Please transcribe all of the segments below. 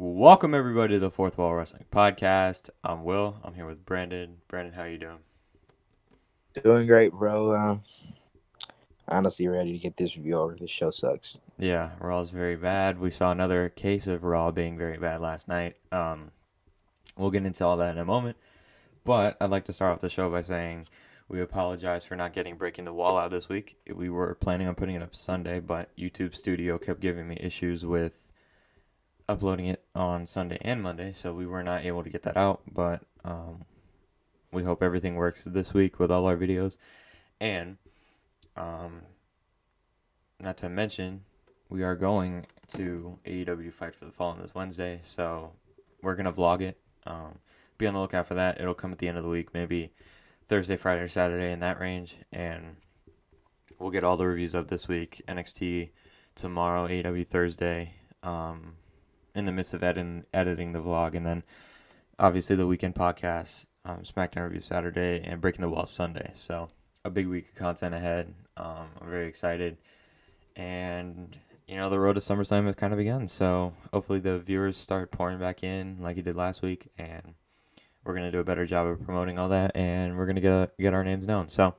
Welcome everybody to the Fourth Wall Wrestling Podcast. I'm Will. I'm here with Brandon. Brandon, how you doing? Doing great, bro. Honestly, ready to get this review over. This show sucks. Yeah, Raw's very bad. We saw another case of Raw being very bad last night. We'll get into all that in a moment. But I'd like to start off the show by saying we apologize for not getting Breaking the Wall out this week. We were planning on putting it up Sunday, but YouTube Studio kept giving me issues with uploading it on Sunday and Monday, so we were not able to get that out. But we hope everything works this week with all our videos. And um, not to mention, we are going to AEW Fight for the Fallen this Wednesday, so we're gonna vlog it. Be on the lookout for that. It'll come at the end of the week, maybe Thursday, Friday, or Saturday in that range, and we'll get all the reviews of this week. NXT tomorrow, AEW Thursday. In the midst of editing the vlog, and then obviously the weekend podcast, SmackDown review Saturday, and Breaking the Wall Sunday. So a big week of content ahead. I'm very excited, and the road to SummerSlam has kind of begun. So hopefully the viewers start pouring back in like you did last week, and we're gonna do a better job of promoting all that, and we're gonna get our names known. So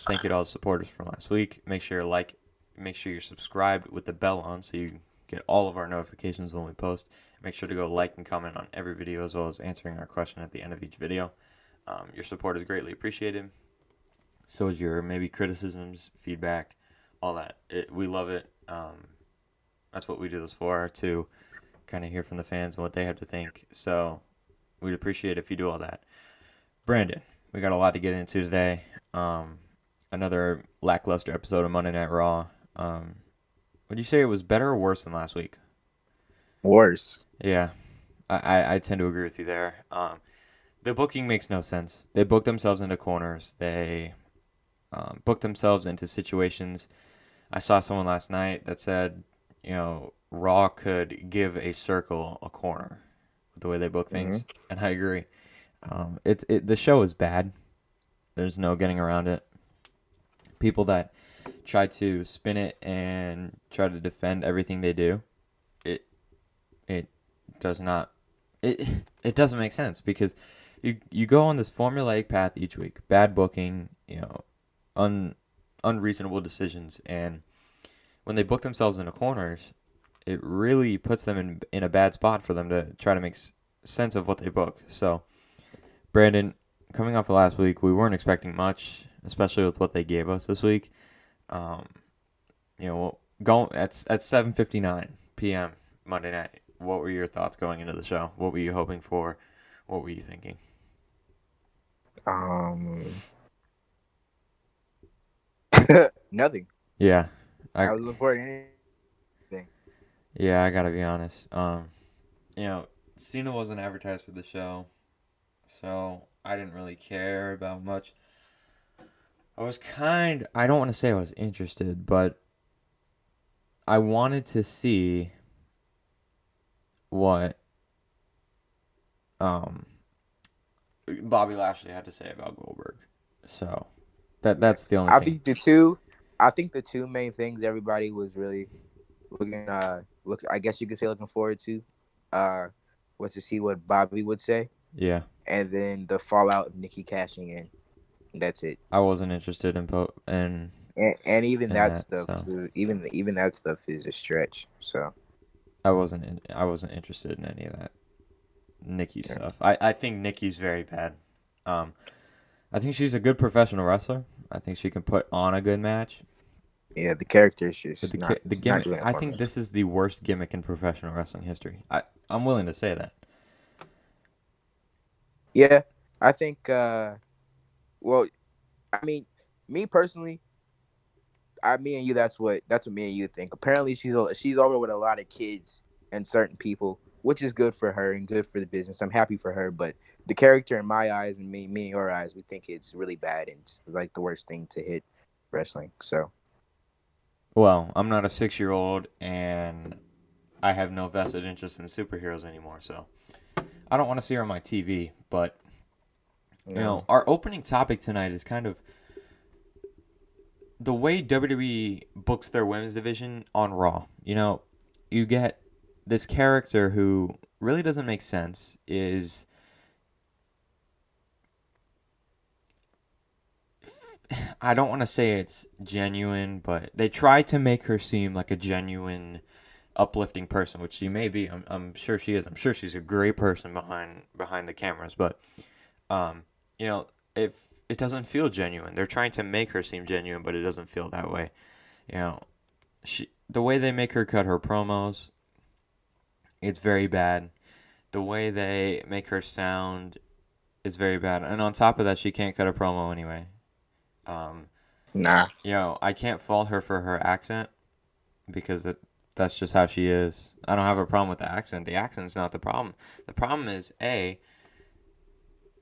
thank you to all the supporters from last week. Make sure you're subscribed with the bell on so you get all of our notifications when we post. Make sure to go like and comment on every video, as well as answering our question at the end of each video. Your support is greatly appreciated. So is your maybe criticisms, feedback, all that. We love it. That's what we do this for, to kind of hear from the fans and what they have to think. So we'd appreciate if you do all that. Brandon, we got a lot to get into today. Another lackluster episode of Monday Night Raw. Would you say it was better or worse than last week? Worse. Yeah, I tend to agree with you there. The booking makes no sense. They book themselves into corners. They book themselves into situations. I saw someone last night that said, Raw could give a circle a corner with the way they book Mm-hmm. things, and I agree. The show is bad. There's no getting around it. People that try to spin it and try to defend everything they do, it does not it doesn't make sense, because you go on this formulaic path each week, bad booking, unreasonable decisions, and when they book themselves into corners, it really puts them in a bad spot for them to try to make sense of what they book. So, Brandon, coming off of last week, we weren't expecting much, especially with what they gave us this week. Um, going at 7:59 p.m. Monday night. What were your thoughts going into the show? What were you hoping for? What were you thinking? Um, Nothing. Yeah, I I was looking for anything. yeah, I gotta be honest. Cena wasn't advertised for the show, so I didn't really care about much. I don't want to say I was interested, but I wanted to see what um Bobby Lashley had to say about Goldberg. So Yeah, that's the only I thing. think the two. I think the two main things everybody was really looking. I guess you could say looking forward to. Uh, was to see what Bobby would say, Yeah, and then the fallout of Nikki cashing in. That's it. I wasn't interested And even in that that, stuff, so even that stuff is a stretch. So I wasn't interested in any of that Nikki yeah, stuff. I think Nikki's very bad. Um, I think she's a good professional wrestler. I think she can put on a good match. yeah, the character is But just the it's not gimmick, doing it I for think me. this is the worst gimmick in professional wrestling history. I'm willing to say that. Yeah, I think. Well, I mean, me personally, me and you. That's what me and you think. Apparently, she's over with a lot of kids and certain people, which is good for her and good for the business. I'm happy for her, but the character in my eyes and me in your eyes, we think it's really bad and it's like the worst thing to hit wrestling. So Well, I'm not a 6-year-old, and I have no vested interest in superheroes anymore, so I don't want to see her on my TV. But you know, our opening topic tonight is kind of the way WWE books their women's division on Raw. You get this character who really doesn't make sense is I don't want to say it's genuine, but they try to make her seem like a genuine uplifting person, which she may be. I'm sure she is. I'm sure she's a great person behind the cameras, but um, you know, if it doesn't feel genuine, they're trying to make her seem genuine, but it doesn't feel that way. You know, the way they make her cut her promos, it's very bad. The way they make her sound is very bad, and on top of that, she can't cut a promo anyway. Um, Nah. I can't fault her for her accent because that's just how she is. I don't have a problem with the accent. The accent's not the problem. The problem is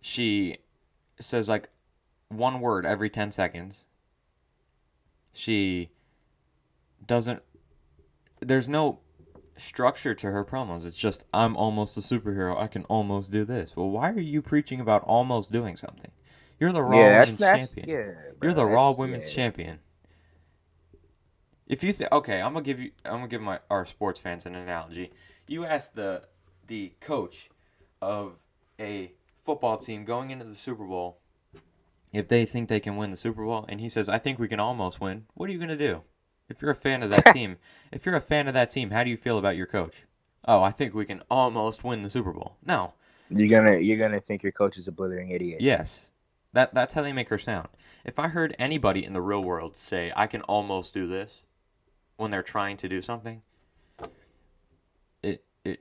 she says like one word every 10 seconds. She doesn't there's no structure to her promos. It's just I'm almost a superhero. I can almost do this. Well, why are you preaching about almost doing something? You're the Raw Yeah, Women's Champion. yeah, You're bro. the Raw That's Women's yeah. Champion. If you okay, I'm gonna give our sports fans an analogy. You ask the coach of a football team going into the Super Bowl if they think they can win the Super Bowl, and he says, "I think we can almost win." What are you gonna do? If you're a fan of that team, if you're a fan of that team, how do you feel about your coach? Oh, I think we can almost win the Super Bowl. No. You're gonna think your coach is a blithering idiot. Yes. That's how they make her sound. If I heard anybody in the real world say, "I can almost do this," when they're trying to do something,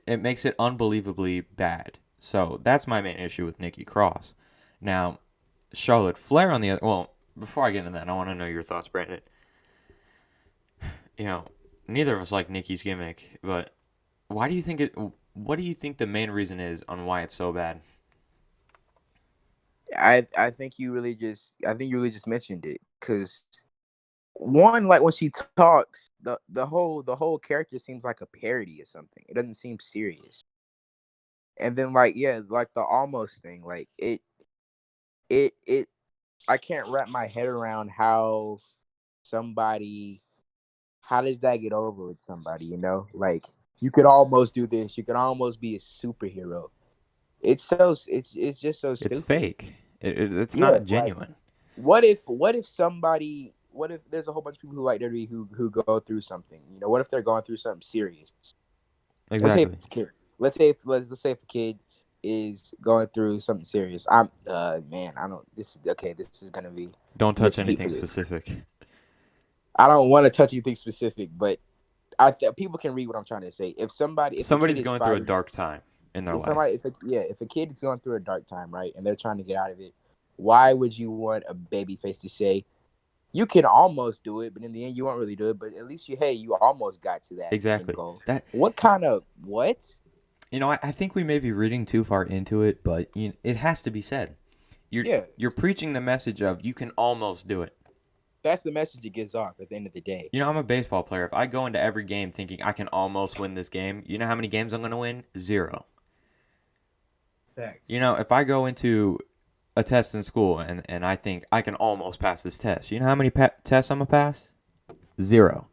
it makes it unbelievably bad. So that's my main issue with Nikki Cross. Now, Charlotte Flair on the other. Well, before I get into that, I want to know your thoughts, Brandon. You know, neither of us like Nikki's gimmick, but why do you think it? What do you think the main reason is on why it's so bad? I think you really just mentioned it because one, like when she talks, the whole character seems like a parody or something. It doesn't seem serious. And then like yeah, like the almost thing, like it I can't wrap my head around somebody how does that get over with somebody, you know? Like you could almost do this, you could almost be a superhero. It's just so It's stupid. fake. It's Yeah, not like genuine. what if there's a whole bunch of people who like WWE who go through something? You know, what if they're going through something serious? Let's say if Exactly. it's a kid. Let's say if a kid is going through something serious. I'm man, I don't this is okay, this is gonna be Don't get touch some heat for anything this. specific. I don't want to touch anything specific, but people can read what I'm trying to say. If a kid Somebody's is going through a 5 years dark time in their if life. somebody if a kid is going through a dark time, right, and they're trying to get out of it, why would you want a baby face to say you can almost do it, but in the end you won't really do it, but at least you almost got to that end Exactly. goal. That What kind of what? I think we may be reading too far into it, but it has to be said. Yeah, You're preaching the message of you can almost do it. that's the message it gives off at the end of the day. I'm a baseball player. If I go into every game thinking I can almost win this game, you know how many games I'm going to win? Zero. Facts. If I go into a test in school and I think I can almost pass this test, you know how many tests I'm going to pass? Zero.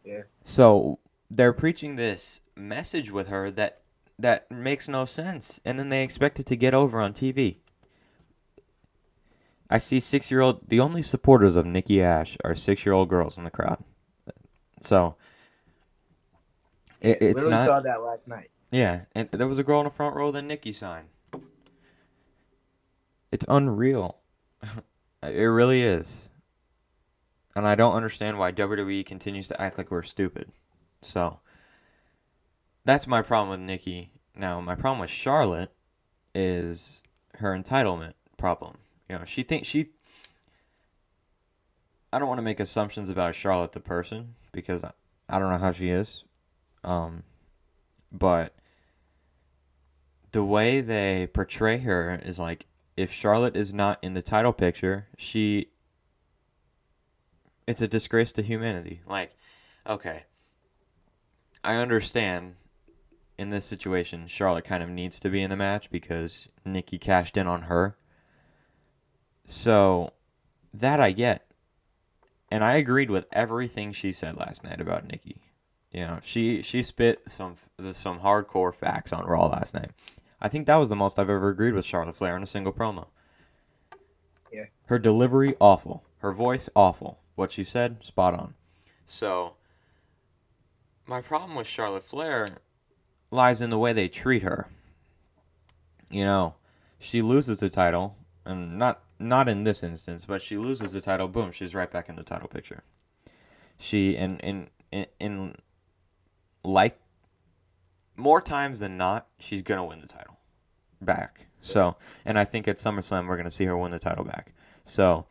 Yeah. So they're preaching this message with her that makes no sense, and then they expect it to get over on TV. I see 6-year-old. The only supporters of Nikki Ash are 6-year-old girls in the crowd. So Yeah, it's literally not. saw that last night. Yeah, and there was a girl in the front row that Nikki signed. It's unreal. It really is, and I don't understand why WWE continues to act like we're stupid. So that's my problem with Nikki. Now my problem with Charlotte is her entitlement problem. She thinks she. I don't want to make assumptions about Charlotte the person because I don't know how she is. Um, but the way they portray her is like if Charlotte is not in the title picture, it's a disgrace to humanity. Like, okay, I understand in this situation Charlotte kind of needs to be in the match because Nikki cashed in on her. So that I get. And I agreed with everything she said last night about Nikki. She spit some hardcore facts on Raw last night. I think that was the most I've ever agreed with Charlotte Flair in a single promo. Yeah. Her delivery awful, her voice awful. What she said spot on. So my problem with Charlotte Flair lies in the way they treat her. You know, she loses the title, and not in this instance, but she loses the title. Boom, she's right back in the title picture. She in like more times than not, she's gonna win the title back. So, and I think at SummerSlam we're gonna see her win the title back. So,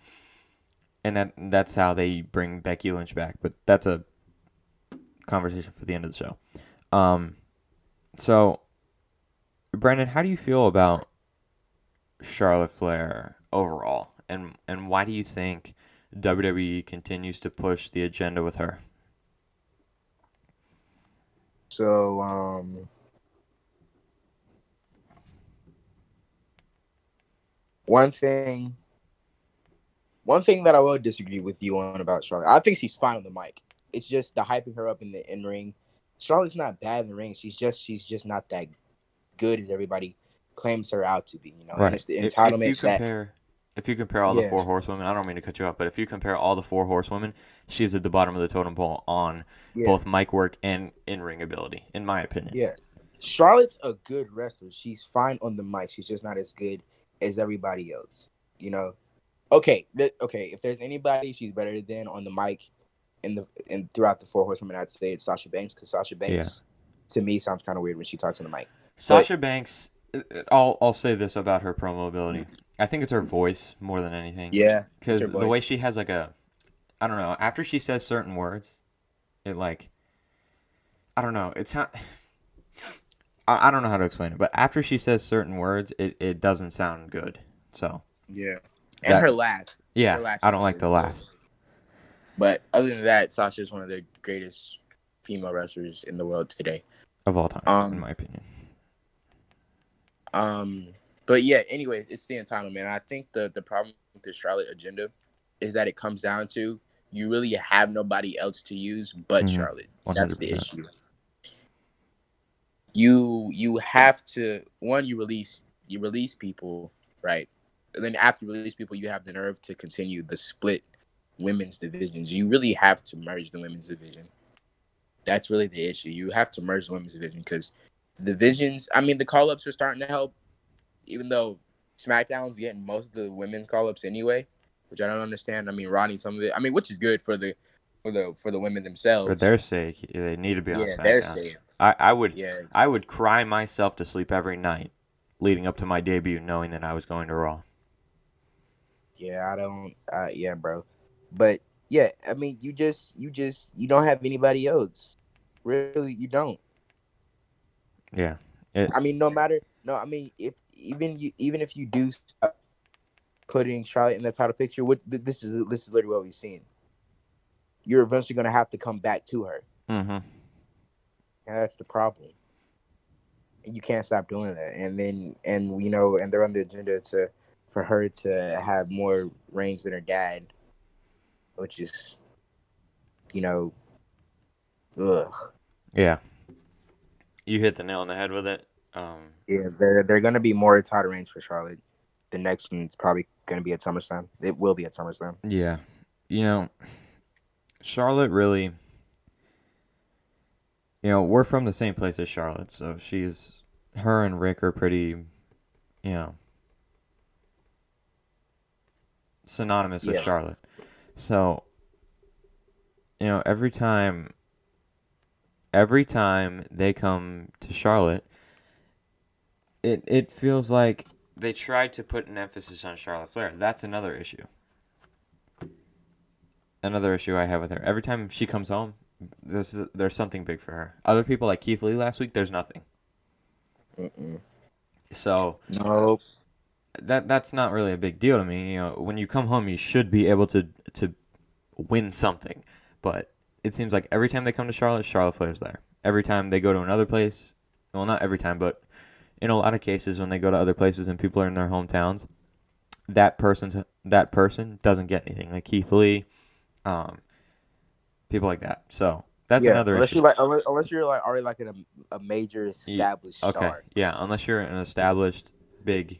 and that's how they bring Becky Lynch back. But that's a conversation for the end of the show. So Brendan, how do you feel about Charlotte Flair overall, and why do you think WWE continues to push the agenda with her? So, one thing, one thing that I will disagree with you on about Charlotte, I think she's fine on the mic. It's just the hyping her up in the in ring. Charlotte's not bad in the ring. She's just not that good as everybody claims her out to be. And Right. it's the If you entitlement that, compare all the yeah, four horsewomen, I don't mean to cut you off, but if you compare all the four horsewomen, she's at the bottom of the totem pole on yeah, both mic work and in ring ability, in my opinion. yeah. Charlotte's a good wrestler. She's fine on the mic. She's just not as good as everybody else. You know. Okay. If there's anybody she's better than on the mic in throughout the four horsewomen, I'd say it's Sasha Banks, because Sasha Yeah. Banks to me sounds kind of weird when she talks on the mic. But Sasha Banks, I'll say this about her promo ability. I think it's her voice more than anything, yeah, it's because her the way voice. she has like a, I don't know, after she says certain words, it like, I don't know, it's not. I don't know how to explain it, but after she says certain words, it doesn't sound good. So Yeah, and that, her laugh. yeah, Her laugh I don't sometimes like the is good. laugh But other than that, Sasha is one of the greatest female wrestlers in the world today. of all time, in Um, my opinion. um, but yeah. Anyways, it's the entitlement. And I think the problem with the Charlotte agenda is that it comes down to you really have nobody else to use but Mm-hmm. Charlotte. That's the 100%. issue. You have to, one, you release people, right? And then after you release people, you have the nerve to continue the split women's divisions. You really have to merge the women's division. That's really the issue. You have to merge the women's division because divisions. I mean, the call ups are starting to help, even though SmackDown's getting most of the women's call ups anyway, which I don't understand. I mean, Raw needs some of it. I mean, which is good for the women For themselves. their sake, they need to be on Yeah, they're SmackDown. safe. I would Yeah, I would cry myself to sleep every night leading up to my debut, knowing that I was going to Raw. yeah. I don't. Yeah, bro. But yeah, I mean, you don't have anybody else. Really, you don't. Yeah, it. I mean, no matter. No, I mean, even if you do stop putting Charlotte in the title picture, this is literally what we've seen. You're eventually gonna have to come back to her, Mm-hmm. and that's the problem. And you can't stop doing that. And they're on the agenda to for her to have more reigns than her dad, which is you know, ugh. Yeah, you hit the nail on the head with it. Yeah, they're gonna be more title reigns for Charlotte. The next one's probably gonna be at SummerSlam. It will be at SummerSlam. Yeah, you know, Charlotte really. We're from the same place as Charlotte, so her and Rick are pretty, you know, synonymous with Yeah, Charlotte. So, every time they come to Charlotte, it feels like they tried to put an emphasis on Charlotte Flair. That's another issue. Another issue I have with her. Every time she comes home, there's something big for her. Other people like Keith Lee last week, there's nothing. mm-mm. So No, that's not really a big deal to me. When you come home, you should be able to win something. But it seems like every time they come to Charlotte, Charlotte Flair's there. Every time they go to another place, well, not every time, but in a lot of cases when they go to other places and people are in their hometowns, that person doesn't get anything. Like Keith Lee, um, people like that. So That's Yeah, another unless issue. you're unless you're like already like a major established Okay, star. yeah, unless you're an established big,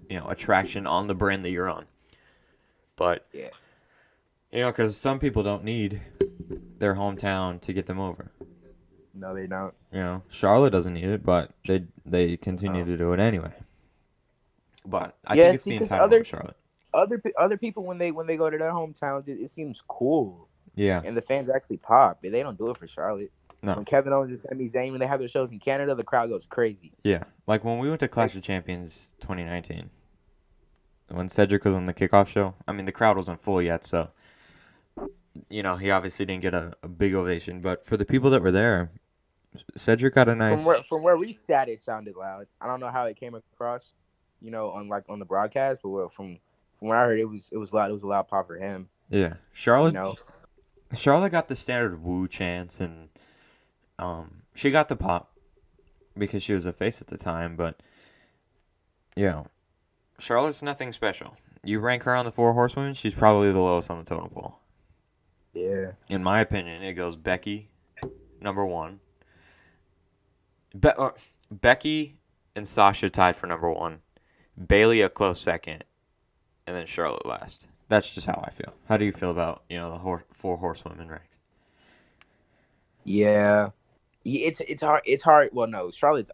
attraction on the brand that you're on. But Yeah. because some people don't need their hometown to get them over. No, they don't. Charlotte doesn't need it, but they continue No. to do it anyway. But I think Yeah, it's see, the because entitlement with Charlotte. other people when they go to their hometowns, it seems cool, Yeah, and the fans actually pop. But they don't do it for Charlotte. no, When Kevin Owens and Sami Zayn when they have their shows in Canada, the crowd goes crazy. yeah. Like when we went to They, Clash of Champions 2019, when Cedric was on the kickoff show. I mean, the crowd wasn't full yet, so he obviously didn't get a big ovation. But for the people that were there, Cedric got a nice. from where we sat, it sounded loud. I don't know how it came across, on the broadcast, but from what I heard, it was loud. It was a loud pop for him. Yeah, You Charlotte. know, Charlotte got the standard woo chants, and she got the pop because she was a face at the time. But yeah, Charlotte's nothing special. You rank her on the four horsewomen, she's probably the lowest on the totem pole. yeah, In my opinion, it goes Becky, number one. Becky and Sasha tied for number one. Bailey a close second, and then Charlotte last. That's just how I feel. How do you feel about the four horsewomen rank? yeah. It's hard. It's hard. Well, no, Charlotte's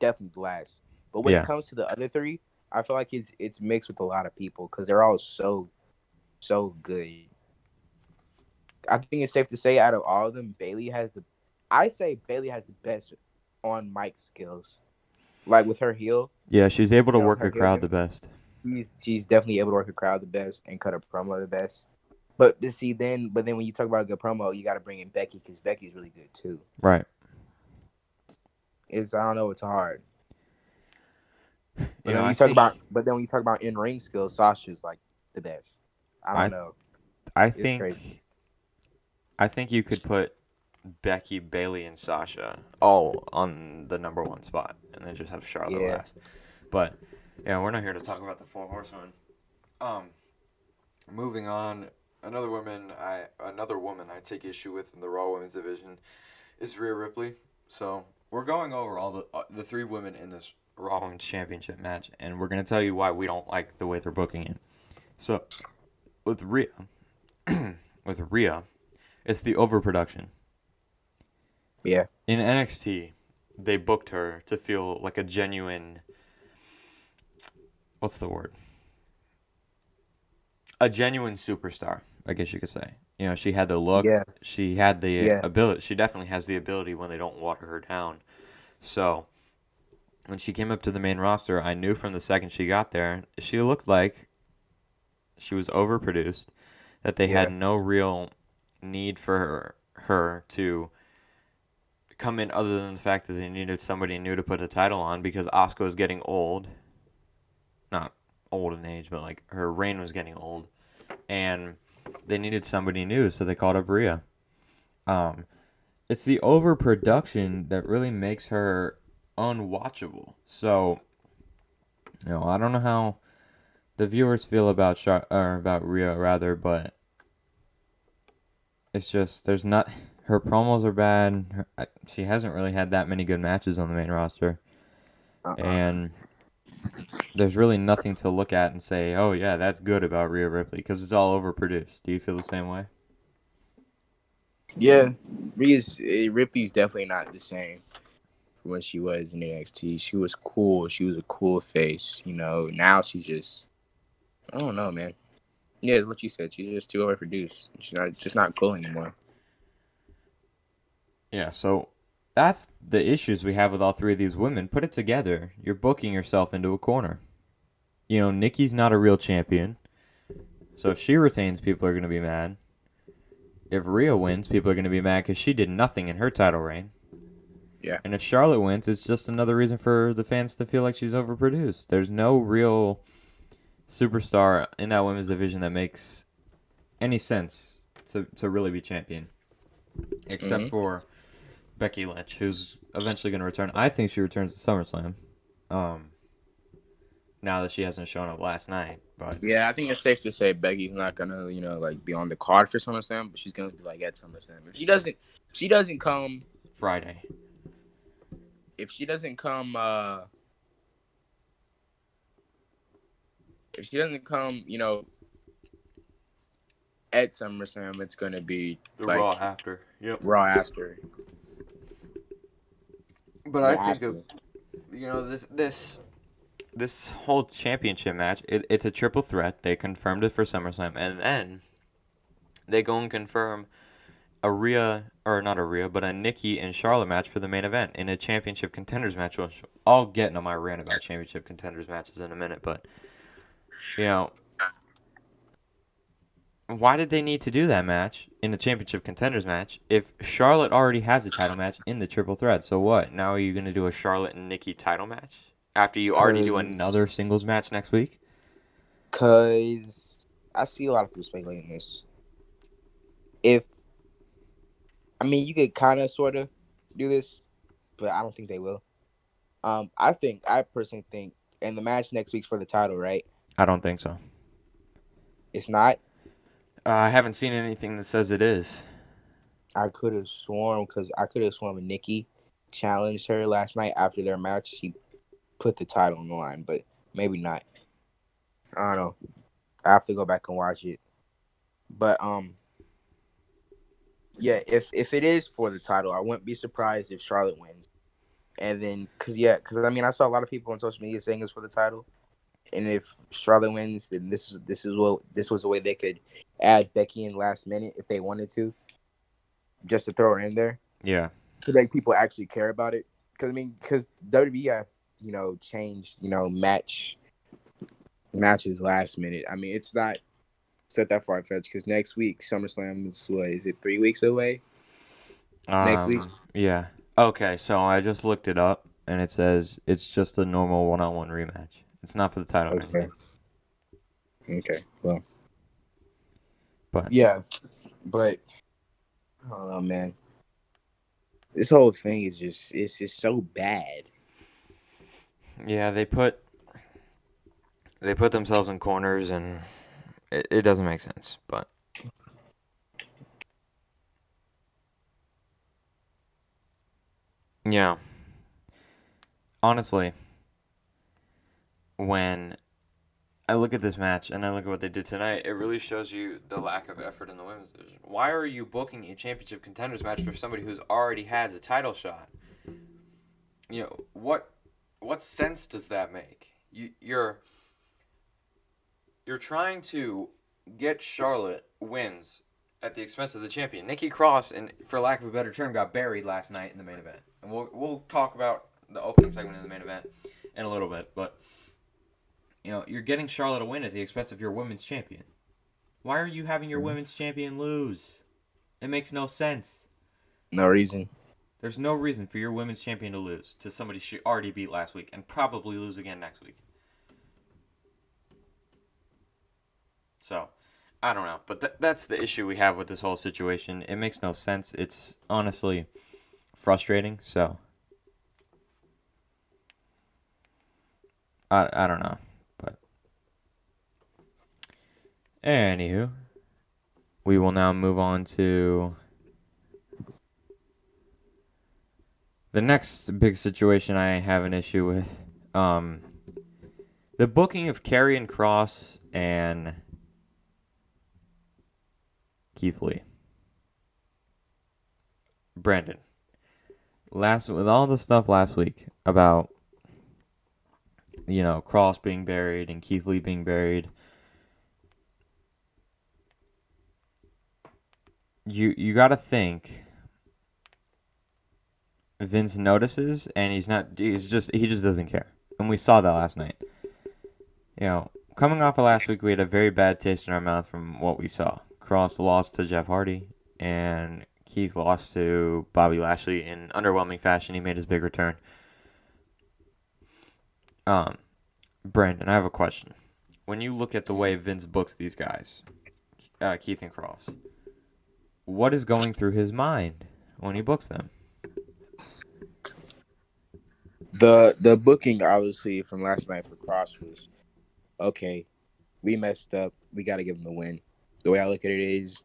definitely last. But when it Yeah, comes to the other three, I feel like it's mixed with a lot of people because they're all so good. I think it's safe to say out of all of them, I say Bailey has the best on mic skills. Like with her heel, yeah, she's able to work her a heel crowd game, the best. she's definitely able to work a crowd the best and cut a promo the best. But then when you talk about a good promo, you got to bring in Becky because Becky's really good too. Right. I don't know, it's hard. I think But then when you talk about in ring skills, Sasha's like the best. I don't I know. I It's crazy. think I think you could put Becky, Bailey, and Sasha all on the number one spot, and then just have Charlotte Yeah. last. But yeah, we're not here to talk about the four horsewomen. Um, moving on, another woman I take issue with in the Raw Women's division is Rhea Ripley. So we're going over all the three women in this Raw Women's Championship match, and we're gonna tell you why we don't like the way they're booking it. So with Rhea, with Rhea, it's the overproduction. Yeah. In NXT, they booked her to feel like a genuine. What's the word? A genuine superstar, I guess you could say. She had the look. Yeah. She had the Yeah. ability. She definitely has the ability when they don't water her down. So when she came up to the main roster, I knew from the second she got there, she looked like she was overproduced. That they had Yeah. no real need for her to come in other than the fact that they needed somebody new to put a title on because Asuka was getting old. Not old in age, but like her reign was getting old. And they needed somebody new, so they called up Rhea. It's the overproduction that really makes her unwatchable. So, I don't know how the viewers feel about or about Rhea rather, but it's just there's not her promos are bad. She hasn't really had that many good matches on the main roster, Uh-uh. and there's really nothing to look at and say, "Oh yeah, that's good about Rhea Ripley," because it's all overproduced. Do you feel the same way? Yeah. Ripley's definitely not the same from when she was in NXT. She was cool. She was a cool face. Now she's just I don't know, man. Yeah, it's what you said. She's just too overproduced. She's not cool anymore. Yeah, so that's the issues we have with all three of these women. Put it together. You're booking yourself into a corner. Nikki's not a real champion. So if she retains, people are going to be mad. If Rhea wins, people are going to be mad because she did nothing in her title reign. Yeah. And if Charlotte wins, it's just another reason for the fans to feel like she's overproduced. There's no real superstar in that women's division that makes any sense to really be champion. Except Mm-hmm. for Becky Lynch, who's eventually going to return. I think she returns to SummerSlam. Um, now that she hasn't shown up last night. But Yeah, I think it's safe to say Becky's not gonna, like be on the card for SummerSlam, but she's gonna be like at SummerSlam. She doesn't come, Friday. if she doesn't come, if she doesn't come, at SummerSlam, it's gonna be The Raw like after. Yep. Raw after. But They I have think to. this whole championship match, it's a triple threat. They confirmed it for SummerSlam, and then they go and confirm a Rhea, or not a Rhea, but a Nikki and Charlotte match for the main event in a championship contenders match. Which I'll get into my rant about championship contenders matches in a minute, but you know, why did they need to do that match in the championship contenders match if Charlotte already has a title match in the triple threat? So what? Now are you going to do a Charlotte and Nikki title match after you already do Cause, another singles match next week? cause I see a lot of people speculating this. If I mean, you could kind of, sort of, do this, but I don't think they will. I personally think, and the match next week's for the title, right? I don't think so. It's not. I haven't seen anything that says it is. I could have sworn, because I could have sworn when Nikki challenged her last night after their match, she put the title on the line, but maybe not. I don't know. I have to go back and watch it. But yeah, if it is for the title, I wouldn't be surprised if Charlotte wins. And then, because I mean, I saw a lot of people on social media saying it's for the title. And if Charlotte wins, then this was a way they could add Becky in last minute if they wanted to, just to throw her in there Yeah. to make people actually care about it. Because WWE have changed matches last minute. I mean, it's not that far fetched because next week SummerSlam is, what is it, 3 weeks away? Next week. Yeah. Okay, so I just looked it up and it says it's just a normal one-on-one rematch. It's not for the title or Okay. anything. Okay. Well, But yeah, but I don't know, man. This whole thing is just so bad. yeah, they put themselves in corners and it doesn't make sense. But yeah, honestly, when I look at this match and I look at what they did tonight, it really shows you the lack of effort in the women's division. Why are you booking a championship contenders match for somebody who's already has a title shot? What sense does that make? You're trying to get Charlotte wins at the expense of the champion. Nikki Cross, and for lack of a better term, got buried last night in the main event. And we'll talk about the opening segment in the main event in a little bit, but you're getting Charlotte a win at the expense of your women's champion. Why are you having your women's champion lose? It makes no sense. No reason. There's no reason for your women's champion to lose to somebody she already beat last week and probably lose again next week. So, I don't know. But that's the issue we have with this whole situation. It makes no sense. It's honestly frustrating. So, I don't know. But, anywho, we will now move on to the next big situation I have an issue with. The booking of Karrion Kross and Keith Lee. Brandon, with all the stuff last week about Cross being buried and Keith Lee being buried, you got to think Vince notices and he just doesn't care. And we saw that last night. Coming off of last week, we had a very bad taste in our mouth from what we saw. Cross lost to Jeff Hardy, and Keith lost to Bobby Lashley in underwhelming fashion. He made his big return. Brandon, I have a question. When you look at the way Vince books these guys, Keith and Cross, what is going through his mind when he books them? The booking obviously from last night for Cross was okay. We messed up. We got to give him the win. The way I look at it is,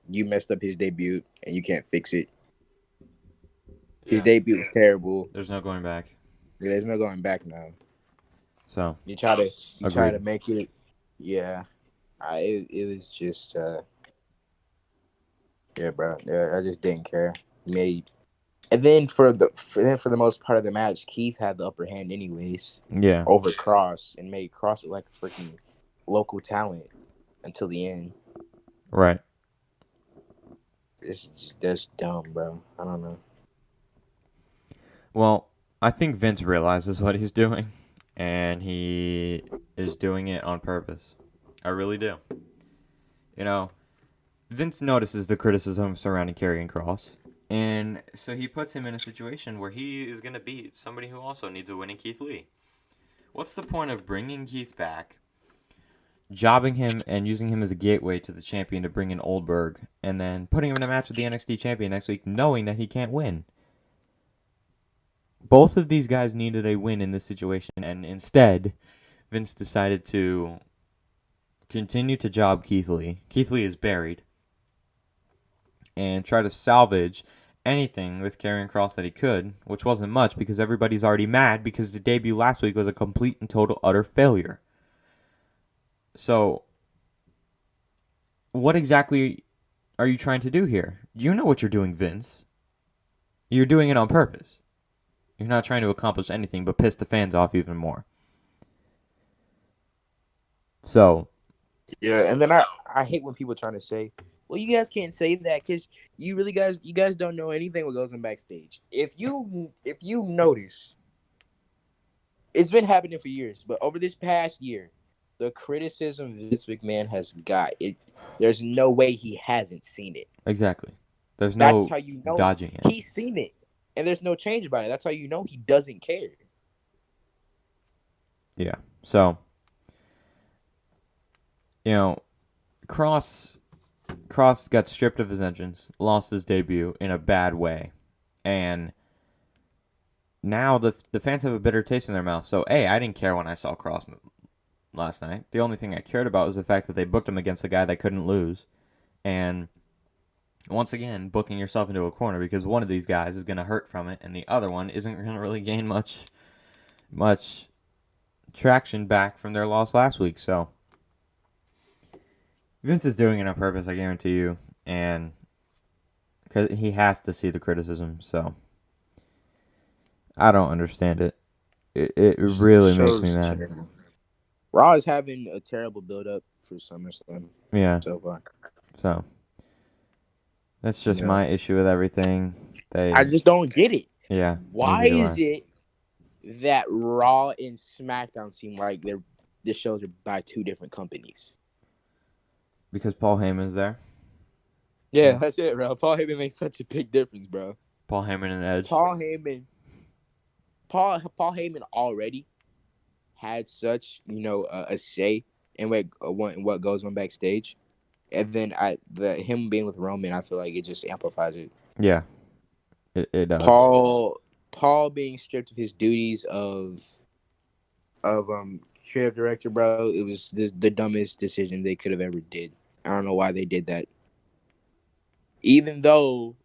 you messed up his debut and you can't fix it. His Yeah. debut was terrible. There's no going back. There's no going back now. So, You try to agreed. make it. Yeah, it was just yeah, bro. Yeah, I just didn't care. Made and then for the most part of the match, Keith had the upper hand anyways Yeah. over Cross and made Cross look like a freaking local talent until the end. Right. It's just dumb, bro. I don't know. Well, I think Vince realizes what he's doing, and he is doing it on purpose. I really do. You know, Vince notices the criticism surrounding Karrion Cross, and so he puts him in a situation where he is going to beat somebody who also needs a winning Keith Lee. What's the point of bringing Keith back, jobbing him, and using him as a gateway to the champion to bring in Oldberg, and then putting him in a match with the NXT champion next week, knowing that he can't win? Both of these guys needed a win in this situation, and instead, Vince decided to continue to job Keith Lee. Keith Lee is buried, and try to salvage anything with Karrion Cross that he could, which wasn't much because everybody's already mad because the debut last week was a complete and total utter failure. So, what exactly are you trying to do here? You know what you're doing, Vince. You're doing it on purpose. You're not trying to accomplish anything but piss the fans off even more. So, Yeah, and then I hate when people trying to say, "Well, you guys can't say that because you guys don't know anything what goes on backstage." If you notice, it's been happening for years, but over this past year, the criticism Vince McMahon has got it. There's no way he hasn't seen it. exactly. There's That's no how you know dodging it. he's seen it, and there's no change about it. That's how you know he doesn't care. Yeah. So, you know, Cross Cross got stripped of his entrance, lost his debut in a bad way, and now the fans have a bitter taste in their mouth. So, hey, I didn't care when I saw Cross last night. The only thing I cared about was the fact that they booked him against a guy that couldn't lose, and once again, booking yourself into a corner because one of these guys is going to hurt from it, and the other one isn't going to really gain much traction back from their loss last week. So, Vince is doing it on purpose, I guarantee you, and because he has to see the criticism. So I don't understand it. It The really makes me show's mad. terrible. Raw is having a terrible build up for SummerSlam Yeah. so far. So that's You just know, my issue with everything. I They, just don't get it. yeah, Why neither do is I. it that Raw and SmackDown seem like the shows are by two different companies? Because Paul Heyman's there. Yeah, And that's it, bro. Paul Heyman makes such a big difference, bro. Paul Heyman and Edge. Paul Heyman, Paul Heyman already had such a say in what goes on backstage, and then the him being with Roman, I feel like it just amplifies it. Yeah, it does. Paul being stripped of his duties of creative director, bro. It was the dumbest decision they could have ever did. I don't know why they did that. Even though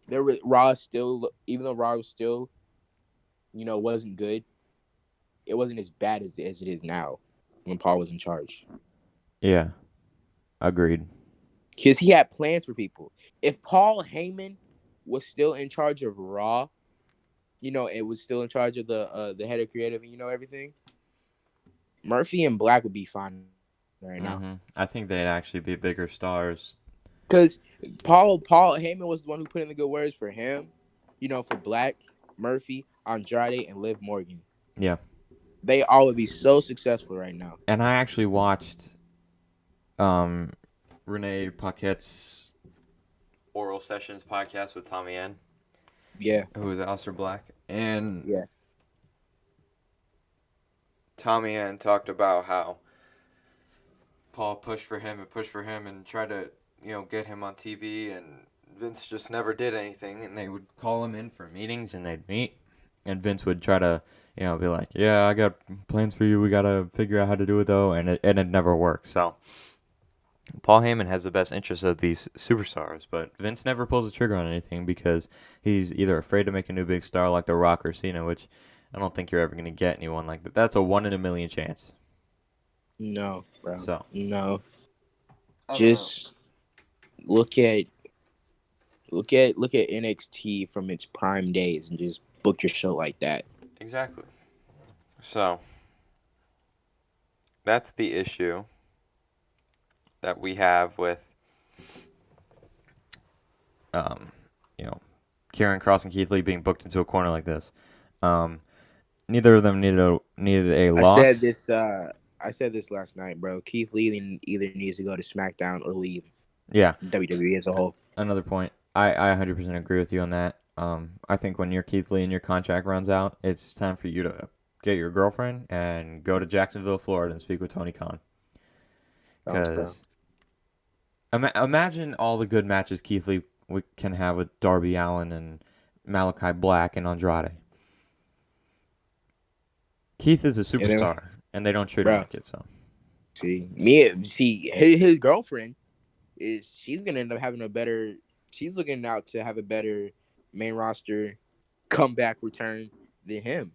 there was Raw still, even though Raw was still wasn't good, it wasn't as bad as it is now when Paul was in charge. Yeah, agreed. Because he had plans for people. If Paul Heyman was still in charge of Raw, it was still in charge of the head of creative and everything, Murphy and Black would be fine right now. I think they'd actually be bigger stars. Because Paul Heyman was the one who put in the good words for him, for Black, Murphy, Andrade, and Liv Morgan. Yeah, They all would be so successful right now. and I actually watched um Renee Paquette's Oral Sessions podcast with Tommy N, Yeah, who is Aleister Black, and yeah, Tommy N talked about how Paul pushed for him and tried to, get him on TV and Vince just never did anything, and they would call him in for meetings, and they'd meet, and Vince would try to, be like, "Yeah, I got plans for you. We gotta figure out how to do it though," and it never worked. So Paul Heyman has the best interests of these superstars, but Vince never pulls the trigger on anything because he's either afraid to make a new big star like The Rock or Cena, which I don't think you're ever gonna get anyone like that. That's a 1 in a million chance. No, bro. So No. I don't know. Just look at look at NXT from its prime days and just book your show like that. Exactly. So that's the issue that we have with um, you know, Kieran Cross and Keith Lee being booked into a corner like this. Um, neither of them needed a I said loss. this. I said this last night, bro. Keith Lee either needs to go to SmackDown or leave Yeah, WWE as a whole. another point. I 100% agree with you on that. I think when you're Keith Lee and your contract runs out, it's time for you to get your girlfriend and go to Jacksonville, Florida, and speak with Tony Khan. Sounds, bro. Because imagine all the good matches Keith Lee can have with Darby Allin and Malachi Black and Andrade. Keith is a And then, superstar, and they don't treat him bro, like it. So see, his girlfriend is she's gonna end up having a better. She's looking out to have a better main roster comeback return than him.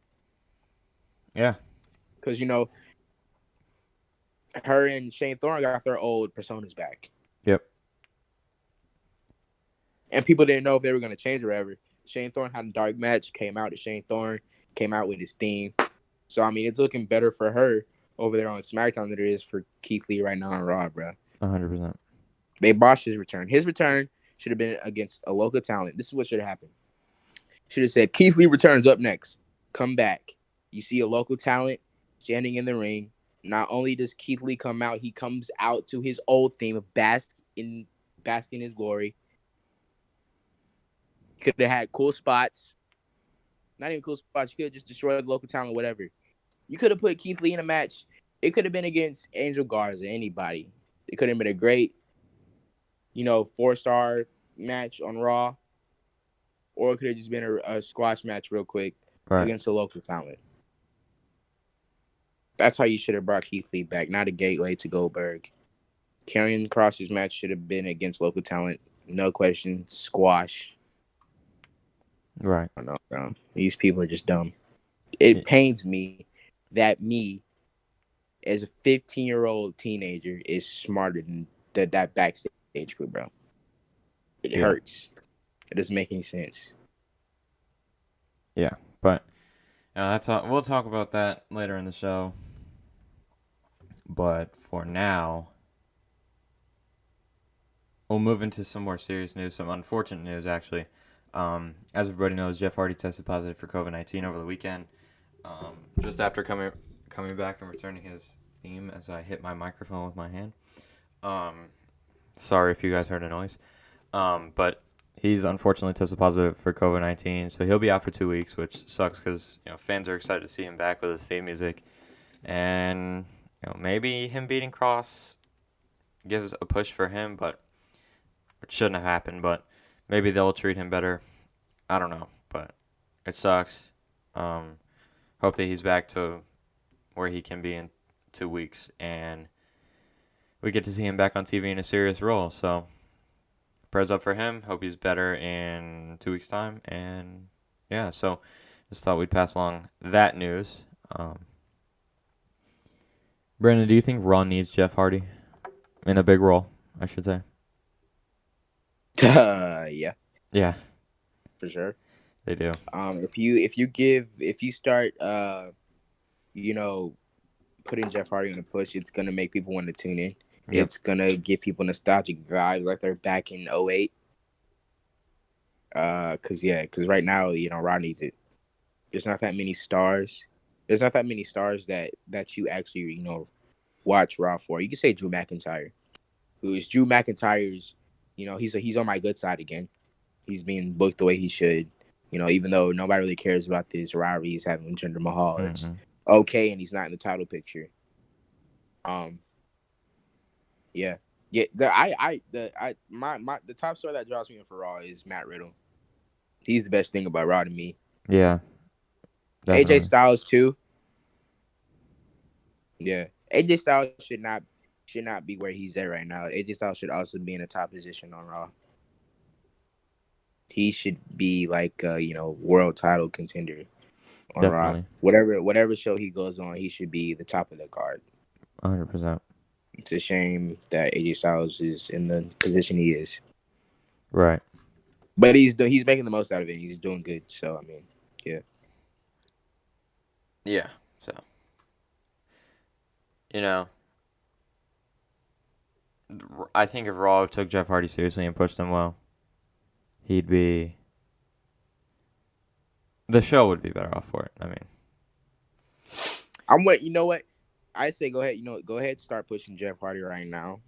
yeah, Because her and Shane Thorne got their old personas back, yep, and people didn't know if they were gonna change or ever. Shane Thorne had a dark match, came out as Shane Thorne, came out with his theme. So I mean, it's looking better for her over there on SmackDown than it is for Keith Lee right now on Raw, bro. 100%. They botched his return. His return should have been against a local talent. This is what should have happened. Should have said Keith Lee returns up next. Come back. You see a local talent standing in the ring. Not only does Keith Lee come out, he comes out to his old theme of bask in his glory. Could have had cool spots. Not even cool spots. You could have just destroyed the local talent, whatever. You could have put Keith Lee in a match. It could have been against Angel Garza, anybody. It could have been a great, 4-star match on Raw, or it could have just been a squash match real quick Right. against a local talent. That's how you should have brought Keith Lee back, not a gateway to Goldberg. Karrion Kross's match should have been against local talent, no question. Squash. Right. I don't know, bro. These people are just dumb. Yeah. It pains me that me, as a 15-year-old teenager, is smarter than that backstage crew, bro. It Yeah. hurts. It doesn't make any sense. Yeah. But that's all. We'll talk about that later in the show. But for now, we'll move into some more serious news, some unfortunate news, actually. As everybody knows, Jeff Hardy tested positive for COVID-19 over the weekend. Just after coming back and returning his theme as I hit my microphone with my hand. Um, sorry if you guys heard a noise. But he's unfortunately tested positive for COVID-19, so he'll be out for 2 weeks, which sucks because fans are excited to see him back with his theme music, and maybe him beating Cross gives a push for him, but it shouldn't have happened. But maybe they'll treat him better. I don't know, but it sucks. Um, hope that he's back to where he can be in 2 weeks, and we get to see him back on TV in a serious role. So prayers up for him. Hope he's better in 2 weeks' time. And yeah, so just thought we'd pass along that news. Brandon, do you think Raw needs Jeff Hardy in a big role? I should say. Yeah, Yeah, for sure. they do. If you start you know putting Jeff Hardy on a push, it's gonna make people want to tune in. Yep. It's gonna give people nostalgic vibes like they're back in '08. Cause right now, Raw needs it. There's not that many stars. There's not that many stars that you actually, watch Raw for. You can say Drew McIntyre, who is Drew McIntyre's, he's on my good side again. He's being booked the way he should. Even though nobody really cares about this rivalry he's having with Jinder Mahal, it's Mm-hmm. okay, and he's not in the title picture. Um, yeah. Yeah, the top star that draws me in for Raw is Matt Riddle. He's the best thing about Raw to me. Yeah, AJ definitely. Styles too. Yeah, AJ Styles should not be where he's at right now. AJ Styles should also be in a top position on Raw. He should be like world title contender on Raw. Definitely. Whatever show he goes on, he should be the top of the card. 100%. It's a shame that AJ Styles is in the position he is, Right. but he's making the most out of it. He's doing good. So I mean, yeah. Yeah. So, you know, I think if Raw took Jeff Hardy seriously and pushed him well, he'd be. The show would be better off for it. I mean, I'm what you know what I say. Go ahead. Go ahead. Start pushing Jeff Hardy right now.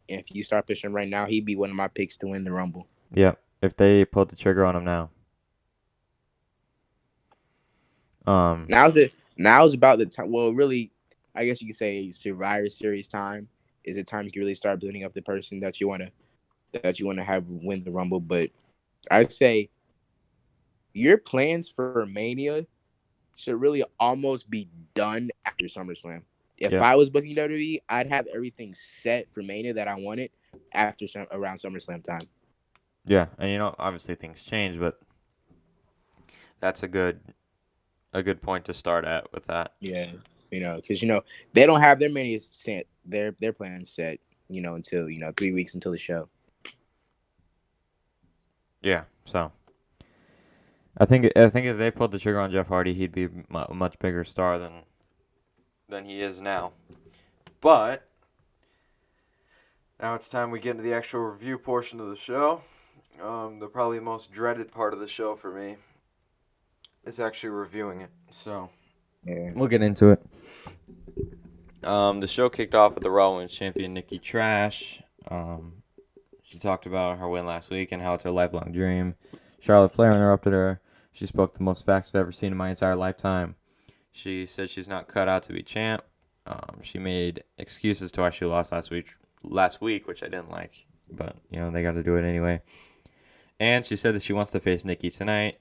And if you start pushing right now, he'd be one of my picks to win the Rumble. yeah. If they pulled the trigger on him now, um, Now's about the time. Well, really, I guess you could say Survivor Series time is a time you can really start building up the person that you wanna have win the Rumble. But I'd say your plans for Mania should really almost be done after SummerSlam. If yeah, I was booking WWE, I'd have everything set for Mania that I wanted around SummerSlam time. yeah, and obviously things change, but that's a good point to start at with that. Yeah, because they don't have their Mania set, their plans set, until 3 weeks until the show. Yeah, so I think if they pulled the trigger on Jeff Hardy, he'd be a much bigger star than he is now. But now it's time we get into the actual review portion of the show. The probably most dreaded part of the show for me is actually reviewing it. So Yeah. we'll get into it. The show kicked off with the Raw Women's Champion Nikki Trash. She talked about her win last week and how it's her lifelong dream. Charlotte Flair interrupted her. She spoke the most facts I've ever seen in my entire lifetime. She said she's not cut out to be champ. She made excuses to why she lost last week, which I didn't like, but they got to do it anyway. And she said that she wants to face Nikki tonight.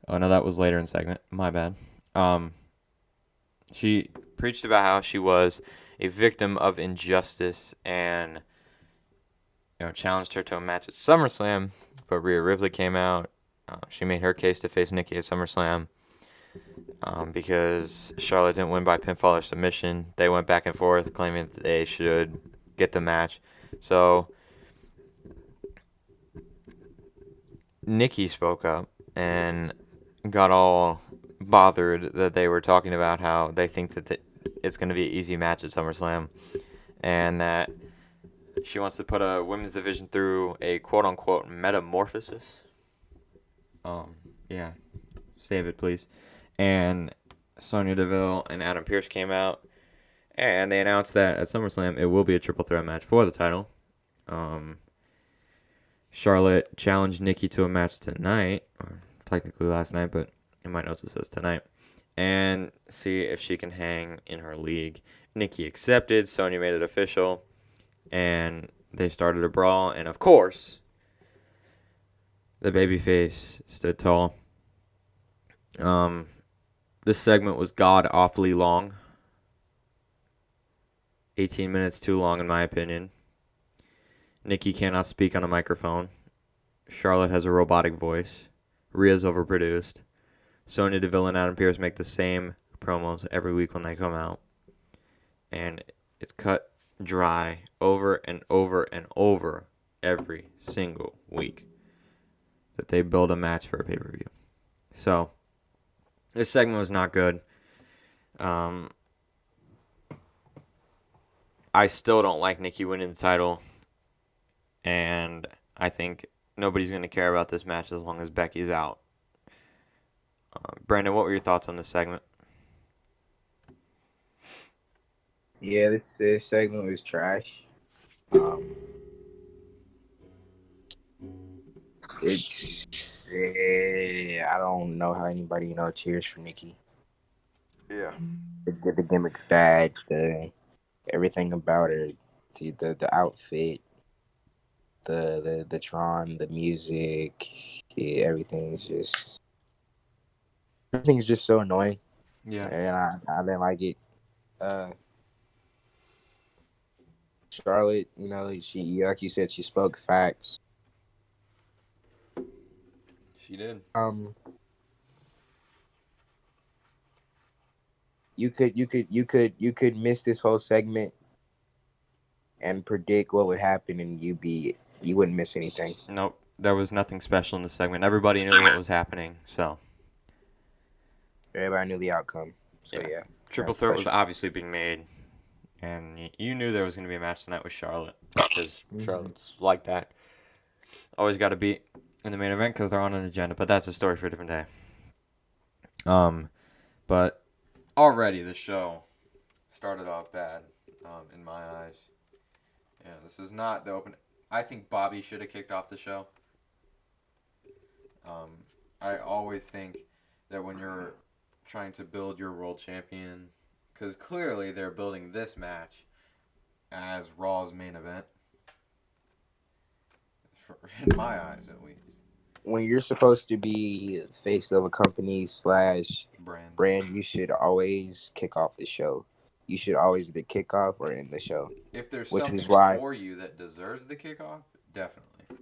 Oh no, that was later in the segment. My bad. She preached about how she was a victim of injustice and challenged her to a match at SummerSlam, but Rhea Ripley came out. She made her case to face Nikki at SummerSlam because Charlotte didn't win by pinfall or submission. They went back and forth, claiming that they should get the match. So Nikki spoke up and got all bothered that they were talking about how they think that it's going to be an easy match at SummerSlam and that she wants to put a women's division through a quote-unquote metamorphosis. Yeah, save it, please. And Sonya Deville and Adam Pearce came out, and they announced that at SummerSlam it will be a triple threat match for the title. Charlotte challenged Nikki to a match tonight, or technically last night, but in my notes it says tonight, and see if she can hang in her league. Nikki accepted. Sonya made it official, and they started a brawl, and of course, the babyface stood tall. This segment was god awfully long. 18 minutes too long, in my opinion. Nikki cannot speak on a microphone. Charlotte has a robotic voice. Rhea's overproduced. Sonya Deville and Adam Pearce make the same promos every week when they come out. And it's cut dry over and over and over every single week that they build a match for a pay-per-view. So, this segment was not good. I still don't like Nikki winning the title. And I think nobody's going to care about this match as long as Becky's out. Brandon, what were your thoughts on this segment? Yeah, this segment was trash. Um, I don't know how anybody cheers for Nikki. Yeah. The gimmick's bad. Everything about her the outfit, the Tron, the music, yeah, everything's just so annoying, Yeah. and I didn't like it. Uh, Charlotte, she like you said, she spoke facts. She did. Um, you could miss this whole segment and predict what would happen, and you wouldn't miss anything. Nope. There was nothing special in the segment. Everybody knew what was happening. So, Everybody knew the outcome, so yeah. yeah, Triple nothing threat was special. obviously being made. And you knew there was going to be a match tonight with Charlotte. Because Hmm. Charlotte's like that. Always got to beat in the main event because they're on an agenda. But that's a story for a different day. But already the show started off bad in my eyes. Yeah, this is not the open. I think Bobby should have kicked off the show. Um, I always think that when you're trying to build your world champion, because clearly they're building this match as Raw's main event, in my eyes at least. When you're supposed to be the face of a company slash Brand. brand, you should always kick off the show. You should always either kick off or end the show, If there's which is something why, for you that deserves the kickoff, definitely.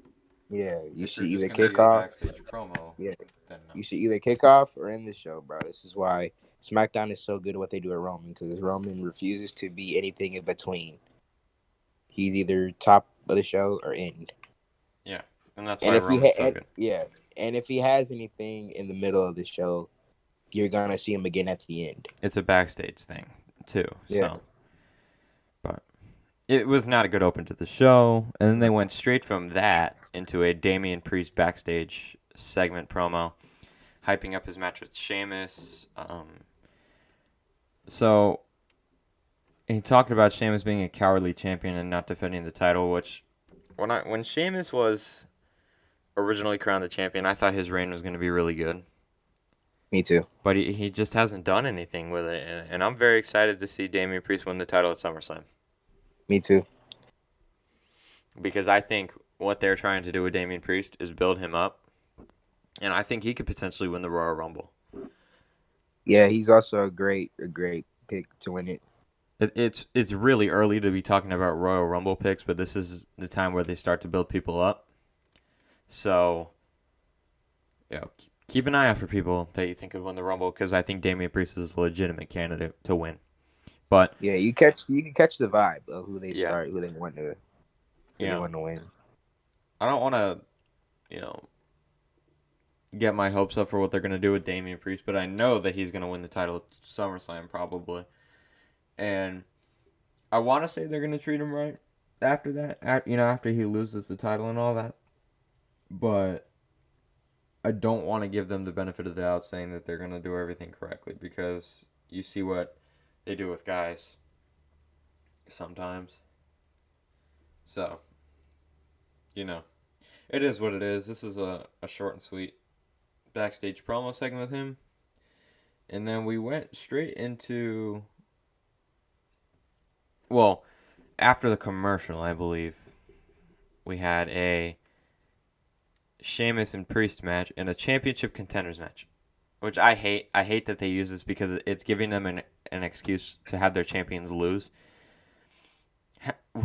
yeah, you If should you're just either gonna kick be a off, backstage promo, yeah, then no. you should either kick off or end the show, bro. This is why SmackDown is so good at what they do at Roman, because Roman refuses to be anything in between. He's either top of the show or end. Yeah, and that's And why if he Roman's so good. yeah, and if he has anything in the middle of the show, you're gonna see him again at the end. It's a backstage thing too, Yeah. so. But it was not a good open to the show, and then they went straight from that into a Damian Priest backstage segment promo, hyping up his match with Sheamus. So he talked about Sheamus being a cowardly champion and not defending the title, which when Sheamus was originally crowned the champion, I thought his reign was going to be really good. Me too. But he just hasn't done anything with it, and I'm very excited to see Damian Priest win the title at SummerSlam. Me too. Because I think what they're trying to do with Damian Priest is build him up, and I think he could potentially win the Royal Rumble. Yeah, he's also a great pick to win it. It's really early to be talking about Royal Rumble picks, but this is the time where they start to build people up. So, keep an eye out for people that you think could win the Rumble, because I think Damian Priest is a legitimate candidate to win. But Yeah, you can catch the vibe of who they yeah, start, who they want to you know, win. I don't want to, you know, get my hopes up for what they're gonna do with Damian Priest, but I know that he's gonna win the title at SummerSlam probably. And I want to say they're going to treat him right after that, after he loses the title and all that. But I don't want to give them the benefit of the doubt saying that they're going to do everything correctly, because you see what they do with guys sometimes. So, it is what it is. This is a short and sweet backstage promo segment with him. And then we went straight into, well, after the commercial, I believe, we had a Sheamus and Priest match and a championship contenders match, which I hate. I hate that they use this because it's giving them an excuse to have their champions lose.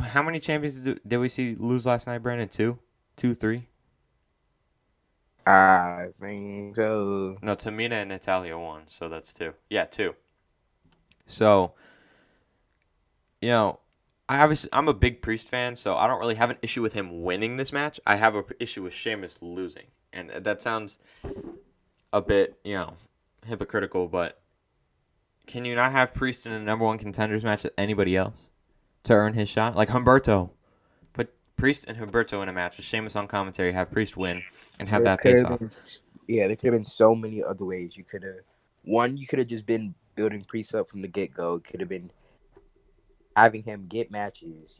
How many champions did we see lose last night, Brandon? Two, three? I think so. No, Tamina and Natalia won, so that's two. Yeah, two. So, I'm a big Priest fan, so I don't really have an issue with him winning this match. I have an issue with Sheamus losing, and that sounds a bit, hypocritical, but can you not have Priest in a number one contenders match with anybody else to earn his shot? Like Humberto. Put Priest and Humberto in a match with Sheamus on commentary, have Priest win, and have There that could face have off. been, yeah, there could have been so many other ways you could have. One, you could have just been building Priest up from the get go. Could have been having him get matches,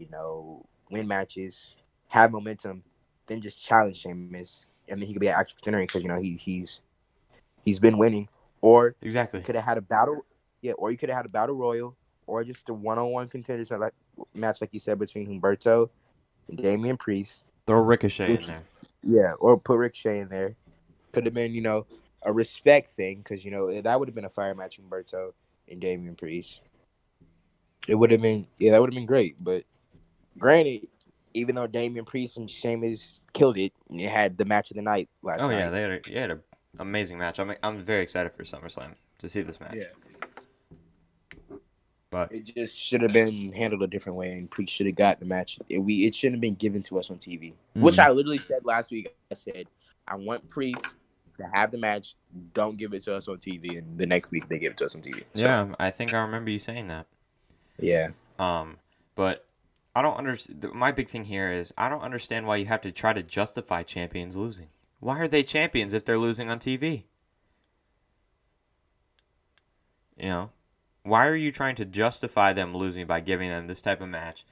win matches, have momentum, then just challenge Sheamus, and then he could be an actual contender because he's been winning. Or you Exactly. could have had a battle, yeah, or you could have had a battle royal, or just a one-on-one contenders match, like you said, between Humberto and Damian Priest. Throw Ricochet in Which, there. yeah, or put Ricochet in there. Could have been, a respect thing because that would have been a fire match, Humberto and Damian Priest. It would have been, yeah, that would have been great. But granted, even though Damian Priest and Sheamus killed it, and it had the match of the night last Oh yeah, night. they had a amazing match. I'm very excited for SummerSlam to see this Yeah. match. But It just should have been handled a different way, and Priest should have got the match. It shouldn't have been given to us on TV, which mm, I literally said last week. I said I want Priest to have the match. Don't give it to us on TV, and the next week they give it to us on TV. So yeah, I think I remember you saying that. yeah, Um, but I don't understand. My big thing here is I don't understand why you have to try to justify champions losing. Why are they champions if they're losing on TV? You know, why are you trying to justify them losing by giving them this type of match?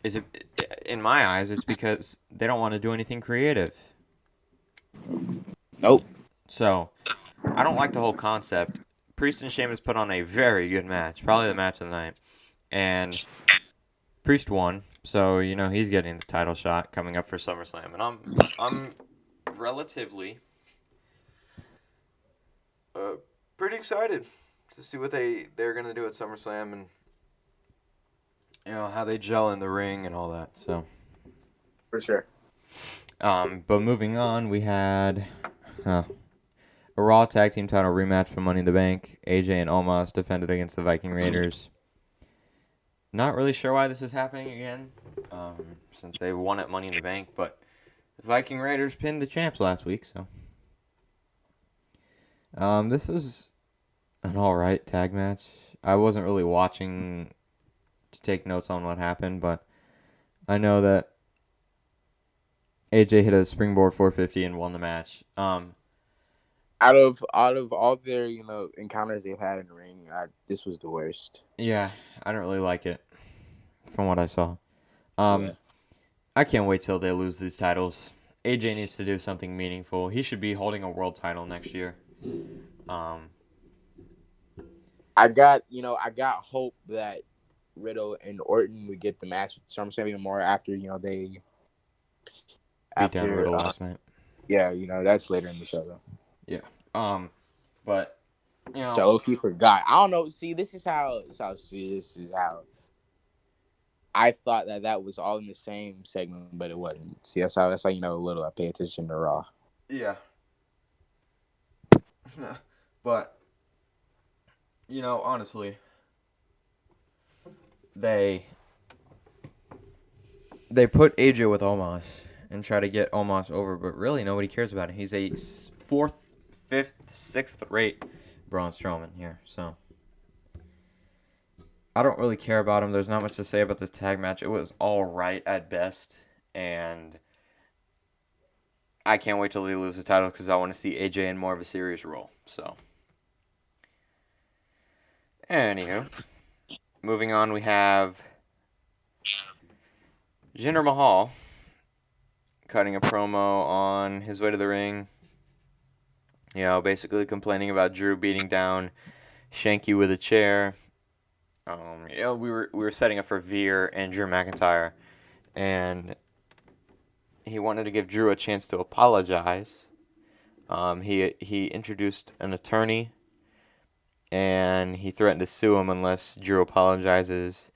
Is it, in my eyes, it's because they don't want to do anything creative. nope. So I don't like the whole concept. Priest and Sheamus put on a very good match, probably the match of the night, and Priest won. So he's getting the title shot coming up for SummerSlam, and I'm relatively uh, pretty excited to see what they're gonna do at SummerSlam and how they gel in the ring and all that. So, For sure. but moving on, we had a Raw Tag Team Title rematch for Money in the Bank. AJ and Omos defended against the Viking Raiders. Not really sure why this is happening again, since they won at Money in the Bank, but the Viking Raiders pinned the champs last week, so. This was an alright tag match. I wasn't really watching to take notes on what happened, but I know that AJ hit a springboard 450 and won the match. Out of all their encounters they've had in the ring, this was the worst. Yeah, I don't really like it from what I saw. Yeah. I can't wait till they lose these titles. AJ needs to do something meaningful. He should be holding a world title next year. I got hope that Riddle and Orton would get the match at SummerSlam even more after they Beat down after Riddle last night. yeah, that's later in the show though. Yeah. But So I low-key forgot. I don't know. See, this is how I thought that was all in the same segment, but it wasn't. See, that's how little I pay attention to Raw. yeah. But honestly, they put AJ with Omos and try to get Omos over, but really nobody cares about him. He's a fourth, fifth, sixth rate Braun Strowman here, so I don't really care about him. There's not much to say about this tag match. It was all right at best, and I can't wait till they lose the title because I want to see AJ in more of a serious role. So, anywho, moving on, we have Jinder Mahal cutting a promo on his way to the ring. Basically complaining about Drew beating down Shanky with a chair. We were setting up for Veer and Drew McIntyre, and he wanted to give Drew a chance to apologize. He introduced an attorney, and he threatened to sue him unless Drew apologizes.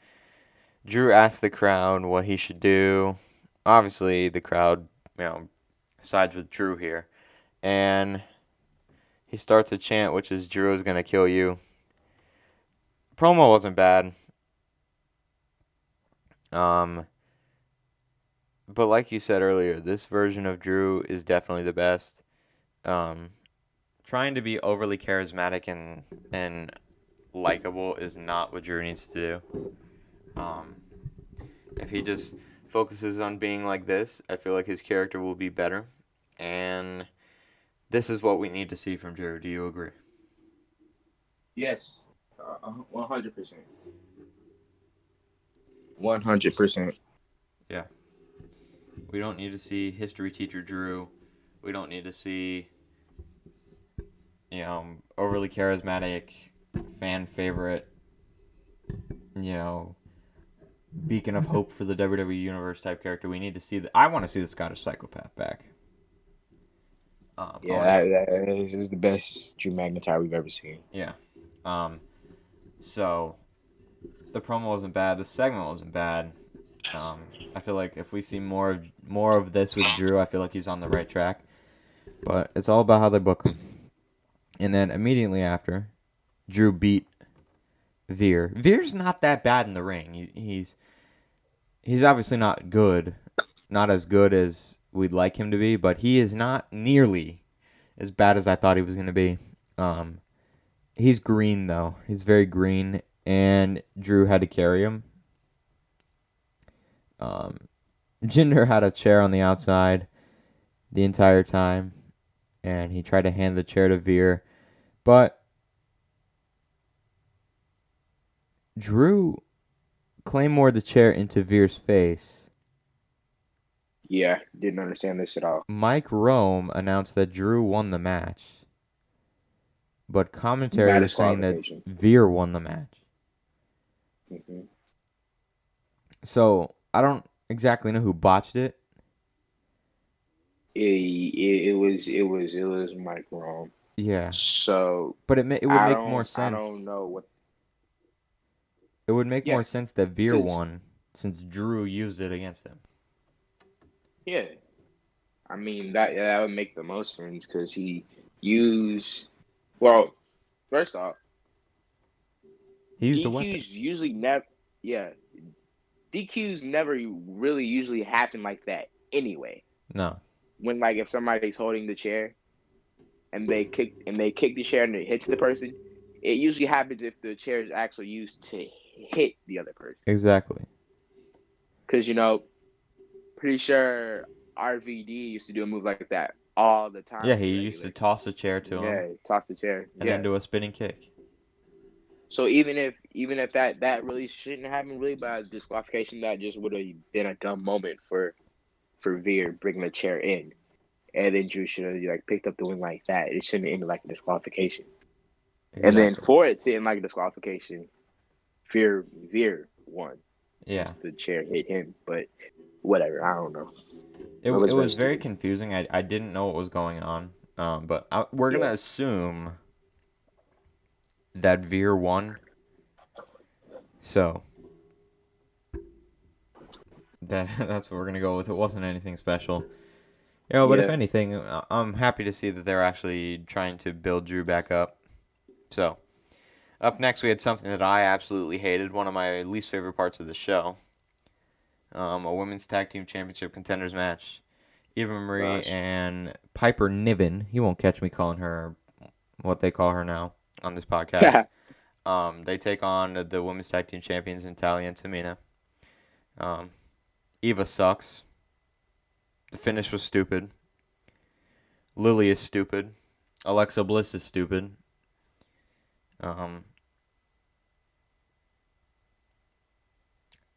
Drew asked the crowd what he should do. Obviously, the crowd, sides with Drew here, and he starts a chant, which is "Drew is gonna kill you." Promo wasn't bad. But like you said earlier, this version of Drew is definitely the best. Trying to be overly charismatic and likable is not what Drew needs to do. If he just focuses on being like this, I feel like his character will be better. And this is what we need to see from Drew. Do you agree? Yes, 100%. 100%. Yeah. We don't need to see history teacher Drew. We don't need to see, overly charismatic, fan favorite, beacon of hope for the WWE Universe type character. We need to see I want to see the Scottish Psychopath back. I Yeah, want to. that is the best Drew McIntyre we've ever seen. Yeah. Um. So the promo wasn't bad. The segment wasn't bad. Um. I feel like if we see more of this with Drew, I feel like he's on the right track. But it's all about how they book him. And then immediately after, Drew beat Veer. Veer's not that bad in the ring. He's obviously not good, not as good as we'd like him to be, but he is not nearly as bad as I thought he was going to be. Um, he's green though. He's very green, and Drew had to carry him. Um, Jinder had a chair on the outside the entire time, and he tried to hand the chair to Veer, but Drew Claymore the chair into Veer's face. Yeah, didn't understand this at all. Mike Rome announced that Drew won the match, but commentary Not was saying that disqualification. Veer won the match. Mm-hmm. So I don't exactly know who botched it. It was Mike wrong. Yeah, So but it would I make more don't I sense. don't know what. It would make Yeah, more sense that Veer because won since Drew used it against him. yeah, I mean that would make the most sense because he used. Well, first off, He used a weapon. DQs usually never. Yeah, DQs never really usually happen like that anyway. No, When like if somebody's holding the chair and they kick the chair and it hits the person, it usually happens if the chair is actually used to hit the other person. exactly. Because pretty sure RVD used to do a move like that all the time Yeah, with he the used to regular. toss a chair to him Yeah, toss the chair. and then Yeah. do a spinning kick. So even if that really shouldn't happen really by disqualification, that just would have been a dumb moment for Veer bringing the chair in, and then Drew should have like picked up the win like that. It shouldn't end like a disqualification. And then Exactly. for it to end like a disqualification, Veer won Yeah. because the chair hit him. But whatever, I don't know. It It very was very stupid. confusing. I didn't know what was going on. We're Yeah. gonna assume that Veer won. So that's what we're gonna go with. It wasn't anything special. But if Yeah. anything, I'm happy to see that they're actually trying to build Drew back up. So, up next, we had something that I absolutely hated, one of my least favorite parts of the show. A women's tag team championship contenders match. Eva Marie Gosh. and Piper Niven. You won't catch me calling her what they call her now on this podcast. They take on the women's tag team champions, Natalia and Tamina. Um, Eva sucks. The finish was stupid. Lily is stupid. Alexa Bliss is stupid. Um,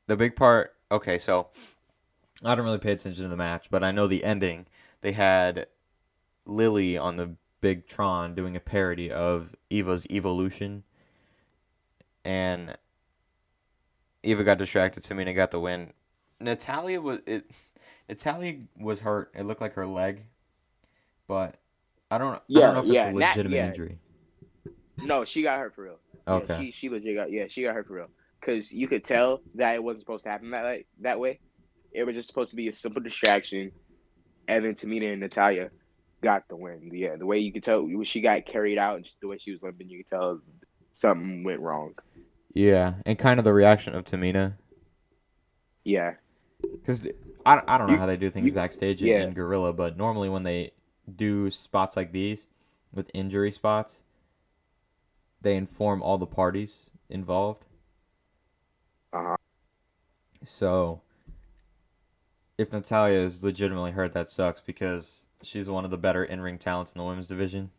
the big part. Okay, so I don't really pay attention to the match, but I know the ending. They had Lily on the big Tron doing a parody of Eva's Evolution, and Eva got distracted. Tamina got the win. Natalia was it. Natalia was hurt. It looked like her leg, but I don't Yeah, know if it's a yeah, legitimate injury. no, she got hurt for real. Yeah, Okay. she legit got she got hurt for real. Because you could tell that it wasn't supposed to happen that way. It was just supposed to be a simple distraction, and then Tamina and Natalia got the win. Yeah, the way you could tell she got carried out, and just the way she was limping, you could tell something went wrong. Yeah, and kind of the reaction of Tamina, Yeah, because I don't know you how they do things you backstage yeah. in Gorilla, but normally when they do spots like these with injury spots, they inform all the parties involved. Uh-huh. So if Natalia is legitimately hurt, that sucks because she's one of the better in-ring talents in the women's division.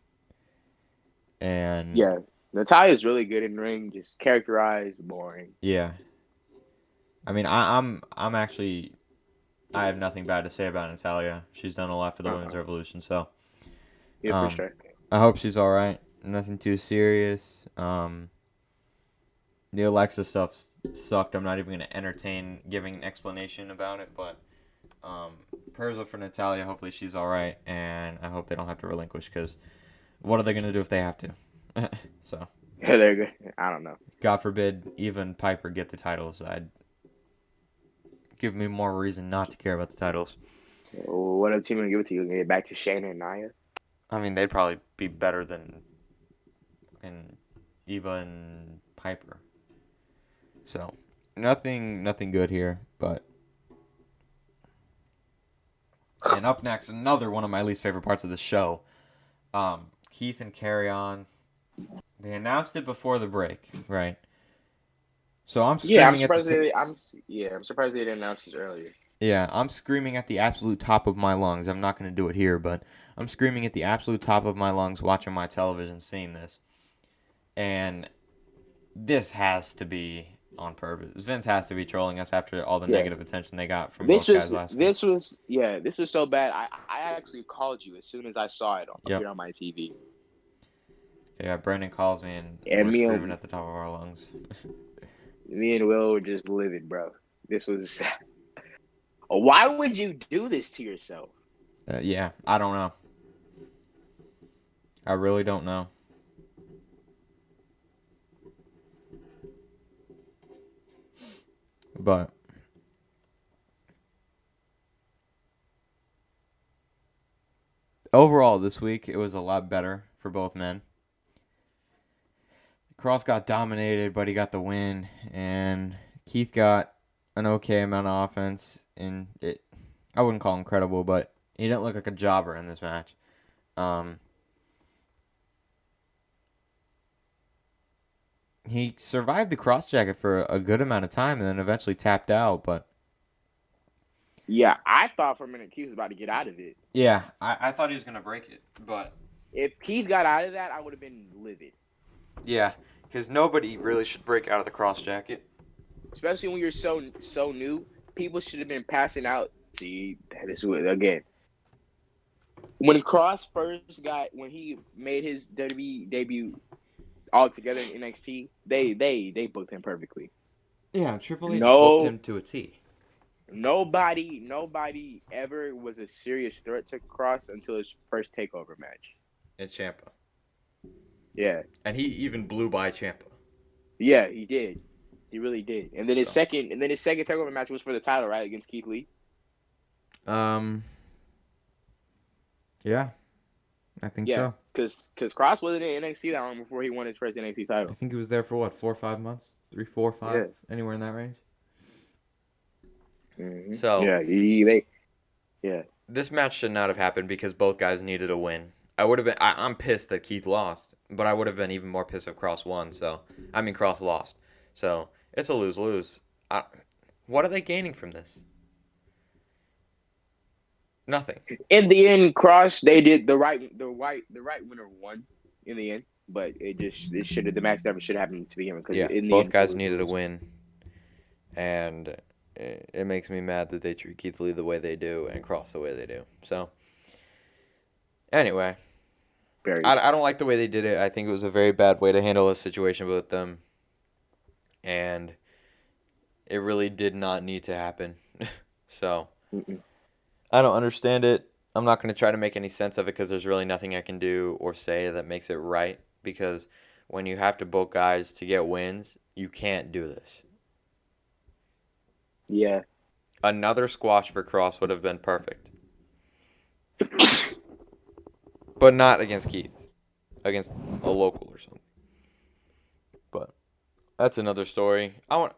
And Yeah. Natalia's really good in ring, just characterized boring. yeah, I mean, I'm actually I have nothing bad to say about Natalia. She's done a lot for the women's Uh-uh. revolution, so Yeah, for um, sure. I hope she's all right. Nothing too serious. The Alexa stuff sucked. I'm not even going to entertain giving an explanation about it, but prayers up for Natalia. Hopefully she's all right, and I hope they don't have to relinquish because what are they going to do if they have to? So, They're good. I don't know. God forbid even Piper get the titles. I'd give me more reason not to care about the titles. What other team gonna give it to you? Get it back to Shayna and Nia? I mean, they'd probably be better than Eva and Piper. So, nothing good here, but. And up next, another one of my least favorite parts of the show. Keith and Carry On. They announced it before the break, right? So I'm Yeah, I'm screaming at the surprised I'm surprised they didn't announce this earlier. yeah, I'm screaming at the absolute top of my lungs. I'm not going to do it here, but I'm screaming at the absolute top of my lungs watching my television seeing this. And this has to be on purpose. Vince has to be trolling us after all the Yeah. negative attention they got from This both guys was last week. this was yeah, this was so bad. I actually called you as soon as I saw it Yep. appear on my TV. Yeah, Brendan calls me and And we're screaming at the top of our lungs. me and Will were just livid, bro. This was why would you do this to yourself? Yeah, I don't know. I really don't know. But overall, this week it was a lot better for both men. Cross got dominated, but he got the win, and Keith got an okay amount of offense. And I wouldn't call him credible, but he didn't look like a jobber in this match. He survived the cross jacket for a good amount of time, and then eventually tapped out. But Yeah, I thought for a minute Keith was about to get out of it. yeah, I thought he was gonna break it, but If Keith got out of that, I would have been livid. yeah, because nobody really should break out of the cross jacket. Especially when you're so new, people should have been passing out. See, this was again when Cross when he made his WWE debut all together in NXT, they booked him perfectly. Yeah, Triple H booked No, him to a T. nobody ever was a serious threat to Cross until his first takeover match. In Ciampa. Yeah, And he even blew by Ciampa. yeah, he did. He really did. And then So. his second takeover match was for the title, right, against Keith Lee. Yeah, I think Yeah, so. because Cross wasn't in NXT that long before he won his first NXT I title. think he was there for what, 4 or 5 months? 3, 4, 5, Yeah. anywhere in that range. Mm-hmm. So yeah. this match should not have happened because both guys needed a win. I would have been. I'm pissed that Keith lost, but I would have been even more pissed if Cross won. Cross lost. So it's a lose lose. What are they gaining from this? Nothing. In the end, Cross they did the right winner won in the end, but the match never should have happened to begin with because Yeah, in the both end guys needed a win, and it makes me mad that they treat Keith Lee the way they do and Cross the way they do. So anyway, I don't like the way they did it. I think it was a very bad way to handle a situation with them, and it really did not need to happen. So I don't understand it. I'm not going to try to make any sense of it because there's really nothing I can do or say that makes it right. Because when you have to book guys to get wins, you can't do this. Yeah. Another squash for Cross would have been perfect. But not against Keith. Against a local or something. But that's another story. I'm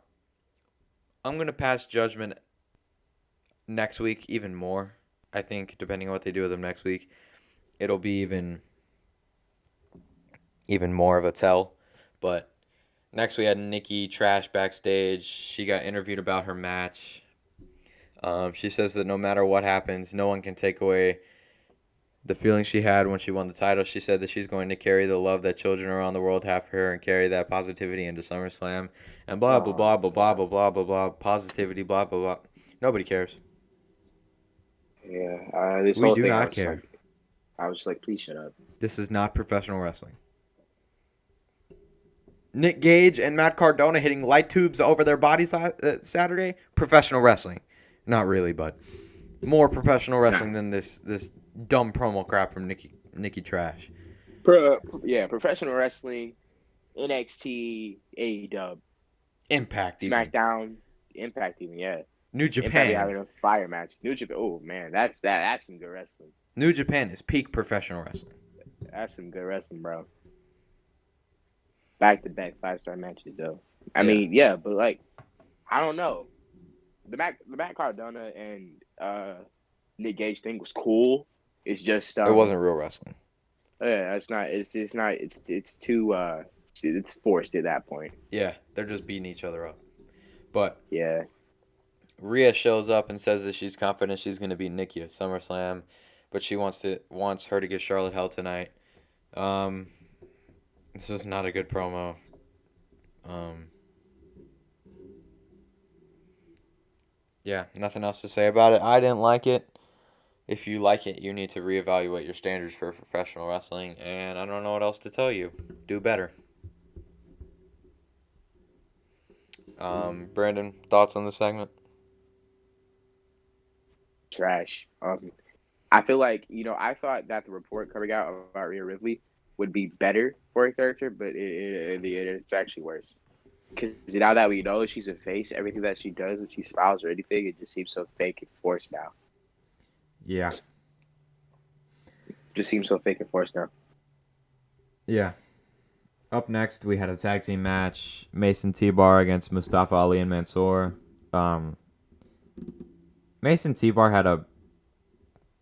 going to pass judgment next week even more. I think depending on what they do with him next week, it'll be even more of a tell. But next we had Nikki Trash backstage. She got interviewed about her match. She says that no matter what happens, no one can take away the feeling she had when she won the title. She said that she's going to carry the love that children around the world have for her and carry that positivity into SummerSlam. And blah, blah, blah, blah, blah, blah, blah, blah, blah, positivity, blah, blah, blah. Nobody cares. Yeah. This We whole do thing, not care. I was just like, please shut up. This is not professional wrestling. Nick Gage and Matt Cardona hitting light tubes over their bodies Saturday. Professional wrestling. Not really, but more professional Nah. wrestling than this dumb promo crap from Nikki Trash. Yeah, professional wrestling, NXT, AEW, Impact even. SmackDown, Impact even, yeah. New Impact be Japan. having a fire match. New Japan, oh man, that's some good wrestling. New Japan is peak professional wrestling. That's some good wrestling, bro. Back to back 5-star matches though. I Yeah. mean, yeah, but like I don't know. The Matt Cardona and Nick Gage thing was cool. It's just It wasn't real wrestling. yeah, it's not. It's just not. It's too. It's forced at that point. Yeah, they're just beating each other up. But Yeah, Rhea shows up and says that she's confident she's going to beat Nikki at SummerSlam, but she wants her to give Charlotte hell tonight. Um, this was not a good promo. Um, yeah, nothing else to say about it. I didn't like it. If you like it, you need to reevaluate your standards for professional wrestling, and I don't know what else to tell you. Do better. Brandon, thoughts on the segment? trash. I feel like I thought that the report coming out about Rhea Ripley would be better for a character, but it's actually worse. Because now that we know she's a face, everything that she does, when she smiles or anything, it just seems so fake and forced now. Yeah. Just seems so fake and forced now. Yeah. Up next, we had a tag team match: Mason T-Bar against Mustafa Ali and Mansoor. Um, Mason T-Bar had a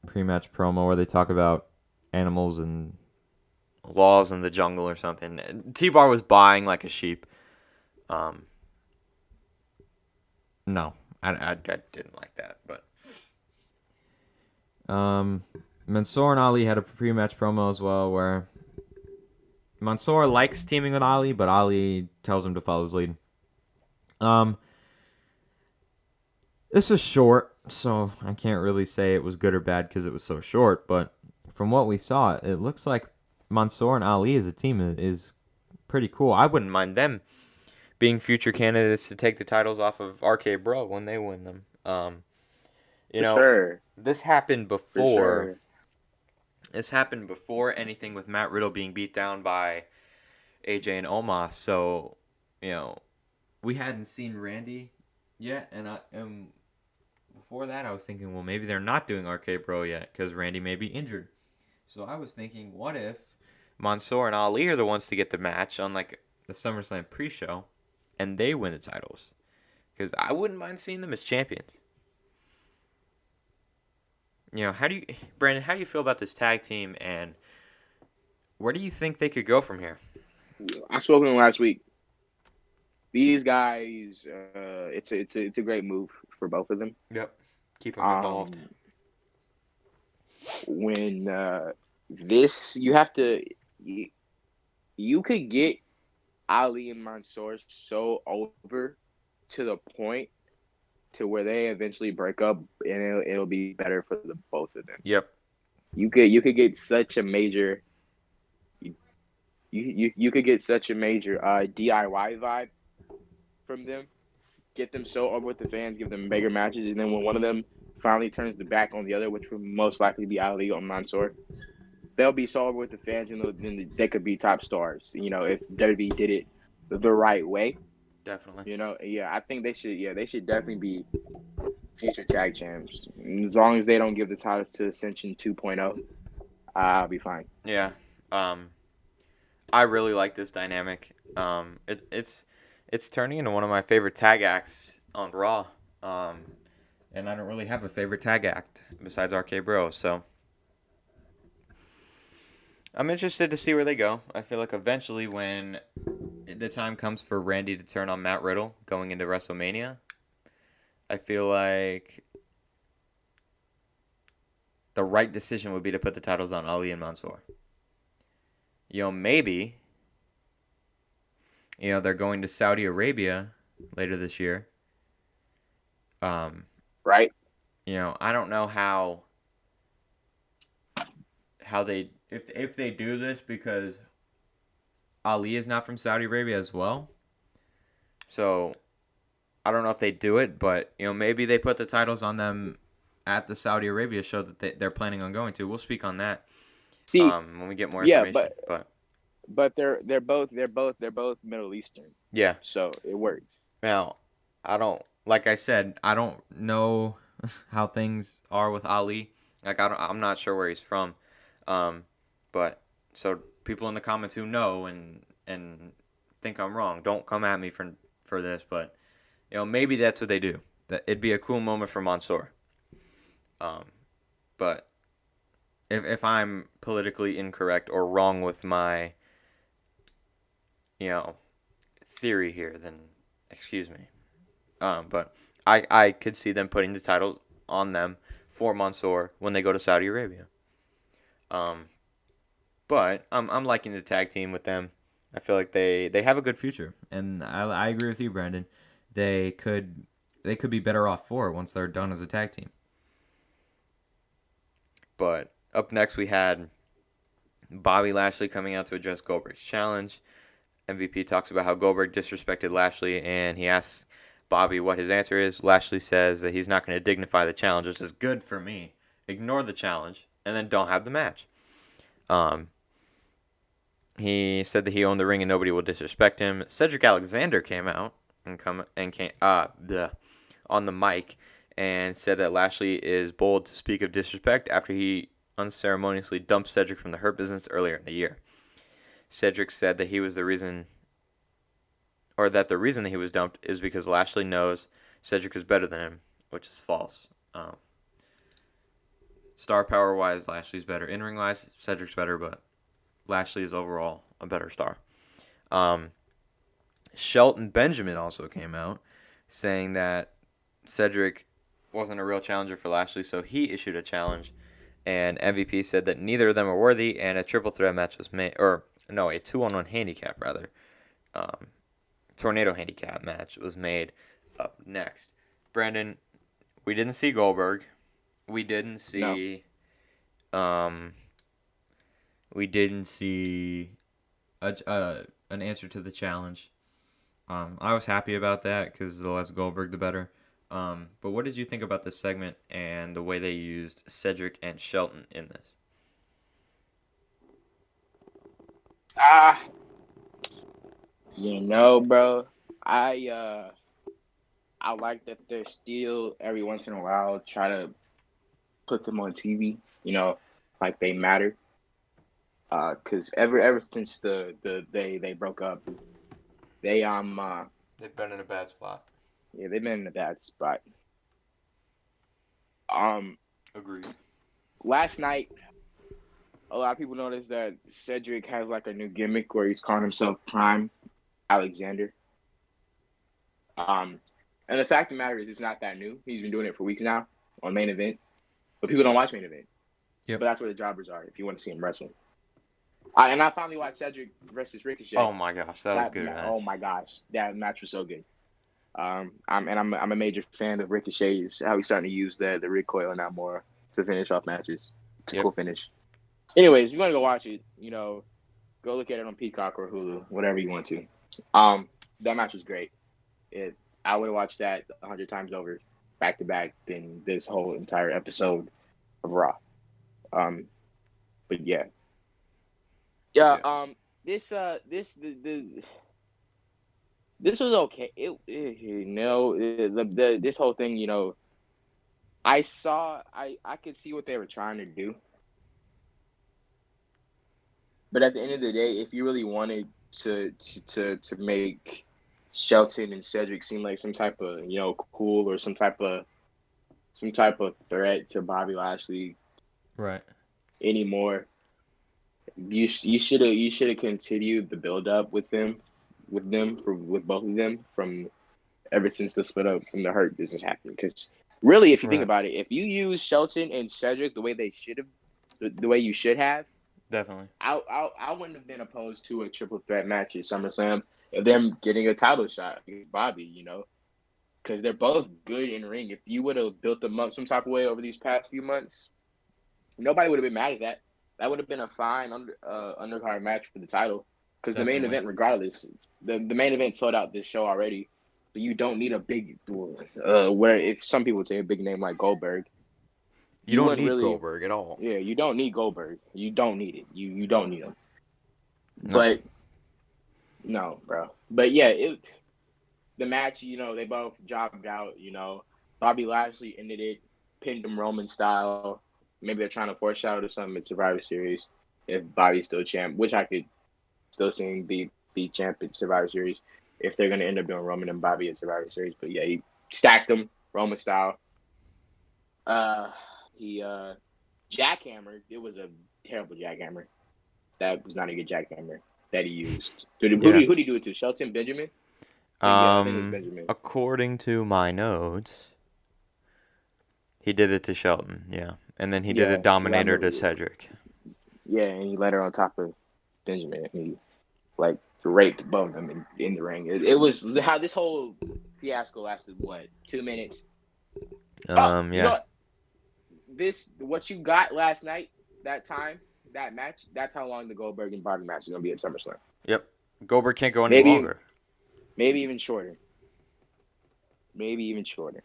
pre-match promo where they talk about animals and laws in the jungle or something. T-Bar was buying like a sheep. Um, no, I didn't like that. But Mansoor and Ali had a pre-match promo as well where Mansoor likes teaming with Ali, but Ali tells him to follow his lead. Um, This was short, so I can't really say it was good or bad because it was so short. But from what we saw, it looks like Mansoor and Ali as a team is pretty cool. I wouldn't mind them being future candidates to take the titles off of RK Bro when they win them. You For know, sure. this happened For before. sure. This happened before anything with Matt Riddle being beat down by AJ and Omos. So, we hadn't seen Randy yet, and before that, I was thinking, well, maybe they're not doing RK Bro yet because Randy may be injured. So I was thinking, what if Mansoor and Ali are the ones to get the match on like the SummerSlam pre-show, and they win the titles? Because I wouldn't mind seeing them as champions. Brandon? How do you feel about this tag team, and where do you think they could go from here? I spoke to them last week. These guys, it's a great move for both of them. Yep, keep them involved. Um, when this you have to you could get Ali and Mansoor so over to the point to where they eventually break up, and it'll be better for the both of them. Yep. You could get such a major you could get such a major DIY vibe from them. Get them so over with the fans, give them bigger matches, and then when one of them finally turns the back on the other, which will most likely be Ali or Mansoor, they'll be so over with the fans, and then they could be top stars. If WWE did it the right way. Definitely. Yeah, I think they should. Yeah, they should definitely be future tag champs. As long as they don't give the titles to Ascension 2.0, I'll be fine. Yeah. I really like this dynamic. It's turning into one of my favorite tag acts on Raw. And I don't really have a favorite tag act besides RK Bro, so I'm interested to see where they go. I feel like eventually when the time comes for Randy to turn on Matt Riddle going into WrestleMania, I feel like the right decision would be to put the titles on Ali and Mansoor. Maybe, they're going to Saudi Arabia later this year. Right? I don't know how they if they do this because Ali is not from Saudi Arabia as well. So I don't know if they do it, but maybe they put the titles on them at the Saudi Arabia show that they're planning on going to. We'll speak on that See, when we get more yeah, information. but But they're both Middle Eastern, yeah, so it works. now I don't like I said I don't know how things are with Ali. Like I'm not sure where he's from, um, but so people in the comments who know and think I'm wrong, don't come at me for this, but maybe that's what they do. That it'd be a cool moment for Mansoor. Um, but if I'm politically incorrect or wrong with my you know theory here, then excuse me. But I could see them putting the titles on them for Mansoor when they go to Saudi Arabia. Um, but I'm liking the tag team with them. I feel like they have a good future, and I agree with you, Brandon. They could they could be better off for it once they're done as a tag team. But up next we had Bobby Lashley coming out to address Goldberg's challenge. MVP talks about how Goldberg disrespected Lashley, and he asks Bobby what his answer is. Lashley says that he's not going to dignify the challenge, which is good for me. Ignore the challenge, and then don't have the match. Um, he said that he owned the ring and nobody will disrespect him. Cedric Alexander came out and came on the mic and said that Lashley is bold to speak of disrespect after he unceremoniously dumped Cedric from the Hurt Business earlier in the year. Cedric said that he was the reason, or that the reason that he was dumped is because Lashley knows Cedric is better than him, which is false. Star power wise, Lashley's better. In ring wise, Cedric's better, but Lashley is overall a better star. Um, Shelton Benjamin also came out saying that Cedric wasn't a real challenger for Lashley, so he issued a challenge. And MVP said that neither of them are worthy, and a triple threat match was made, or no, a 2-on-1 handicap rather, um, tornado handicap match was made up next. Brandon, we didn't see Goldberg. We didn't No. see, um, we didn't see an answer to the challenge. I was happy about that because the less Goldberg, the better. But what did you think about this segment and the way they used Cedric and Shelton in this? Ah, bro. I I like that they're still every once in a while try to put them on TV. Like they matter. Cause ever since they broke up, they They've been in a bad spot. yeah, they've been in a bad spot. Um, Agreed. Last night, a lot of people noticed that Cedric has like a new gimmick where he's calling himself Prime Alexander. Um, and the fact of the matter is, it's not that new. He's been doing it for weeks now on main event, but people don't watch main event. Yep. But that's where the jobbers are if you want to see him wrestle. And I finally watched Cedric versus Ricochet. Oh my gosh, that was a good match. Oh my gosh, that match was so good. I'm a major fan of Ricochet's how he's starting to use the recoil now more to finish off matches. It's a cool finish. Anyways, you want to go watch it, go look at it on Peacock or Hulu, whatever you want to. That match was great. I would have watched that 100 times over, back to back, than this whole entire episode of Raw. But yeah. This this was okay. This whole thing, I could see what they were trying to do, but at the end of the day, if you really wanted to make Shelton and Cedric seem like some type of cool or some type of threat to Bobby Lashley, right, anymore, you should have continued the build up with both of them from ever since the split up from the Hurt Business happened. Because really, if you think about it, if you use Shelton and Cedric the way they should have, the way you should have, definitely, I wouldn't have been opposed to a triple threat match at SummerSlam and them getting a title shot against Bobby, because they're both good in ring. If you would have built them up some type of way over these past few months, nobody would have been mad at that. That would have been a fine undercard match for the title. because the main Definitely. event, regardless, the main event sold out this show already. So you don't need a big, where if some people say a big name like Goldberg, You you don't wouldn't need really. Goldberg at all. Yeah, you don't need Goldberg. You don't need it. You don't need him. No. But no, bro. But yeah, the match, they both jobbed out. Bobby Lashley ended it, pinned him Roman style. Maybe they're trying to foreshadow to something in Survivor Series if Bobby's still champ, which I could still see him be champ in Survivor Series if they're gonna end up doing Roman and Bobby in Survivor Series. But yeah, he stacked them Roman style. Uh, he jackhammer. It was a terrible jackhammer. That was not a good jackhammer that he used. Yeah. Who did he do it to? Shelton Benjamin? I think it was Benjamin. According to my notes, he did it to Shelton. Yeah, and then he did a Yeah, I Dominator remember. to Cedric. Yeah, and he let her on top of Benjamin. And he like raped both of them in the ring. It was how this whole fiasco lasted. What, 2 minutes? Oh, you know Yeah. what? What you got last night, that match. That's how long the Goldberg and Bobby match is gonna be at SummerSlam. Yep. Goldberg can't go any Maybe, longer. maybe even shorter. Maybe even shorter.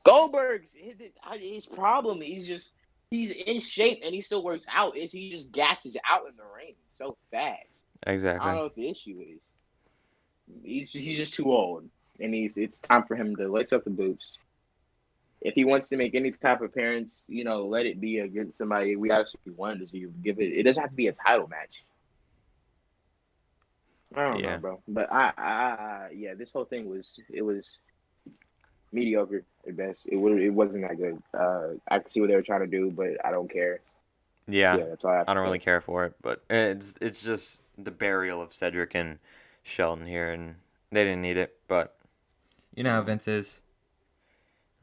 Goldberg's his problem. He's in shape and he still works out. Is he just gasses out in the ring so fast? I don't Exactly. know what the issue is. He's just too old, and it's time for him to lace up the boots. If he wants to make any type of appearance, let it be against somebody we actually wanted to see. Give it. It doesn't have to be a title match. I don't know, Yeah. bro. But yeah, this whole thing was mediocre at best. It wasn't that good. I can see what they were trying to do, but I don't care. Yeah. Yeah, that's all I have I to don't say. really care for it, but it's just the burial of Cedric and Shelton here, and they didn't need it, but you know how Vince is.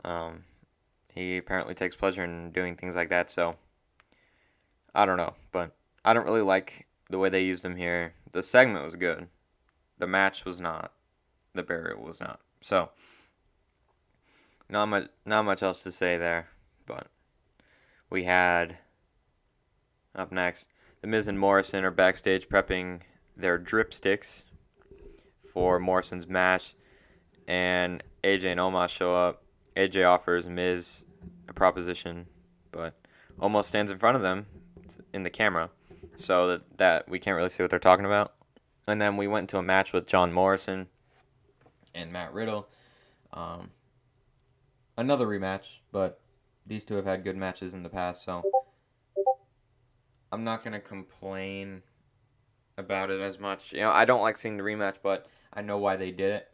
Um, he apparently takes pleasure in doing things like that, so I don't know, but I don't really like the way they used him here. The segment was good. The match was not. The burial was not. So, not much else to say there, but we had up next, The Miz and Morrison are backstage prepping their drip sticks for Morrison's match, and AJ and Omos show up. AJ offers Miz a proposition, but Omos stands in front of them in the camera, so that we can't really see what they're talking about. And then we went into a match with John Morrison and Matt Riddle. Um, Another rematch, but these two have had good matches in the past, so I'm not gonna complain about it as much. I don't like seeing the rematch, but I know why they did it.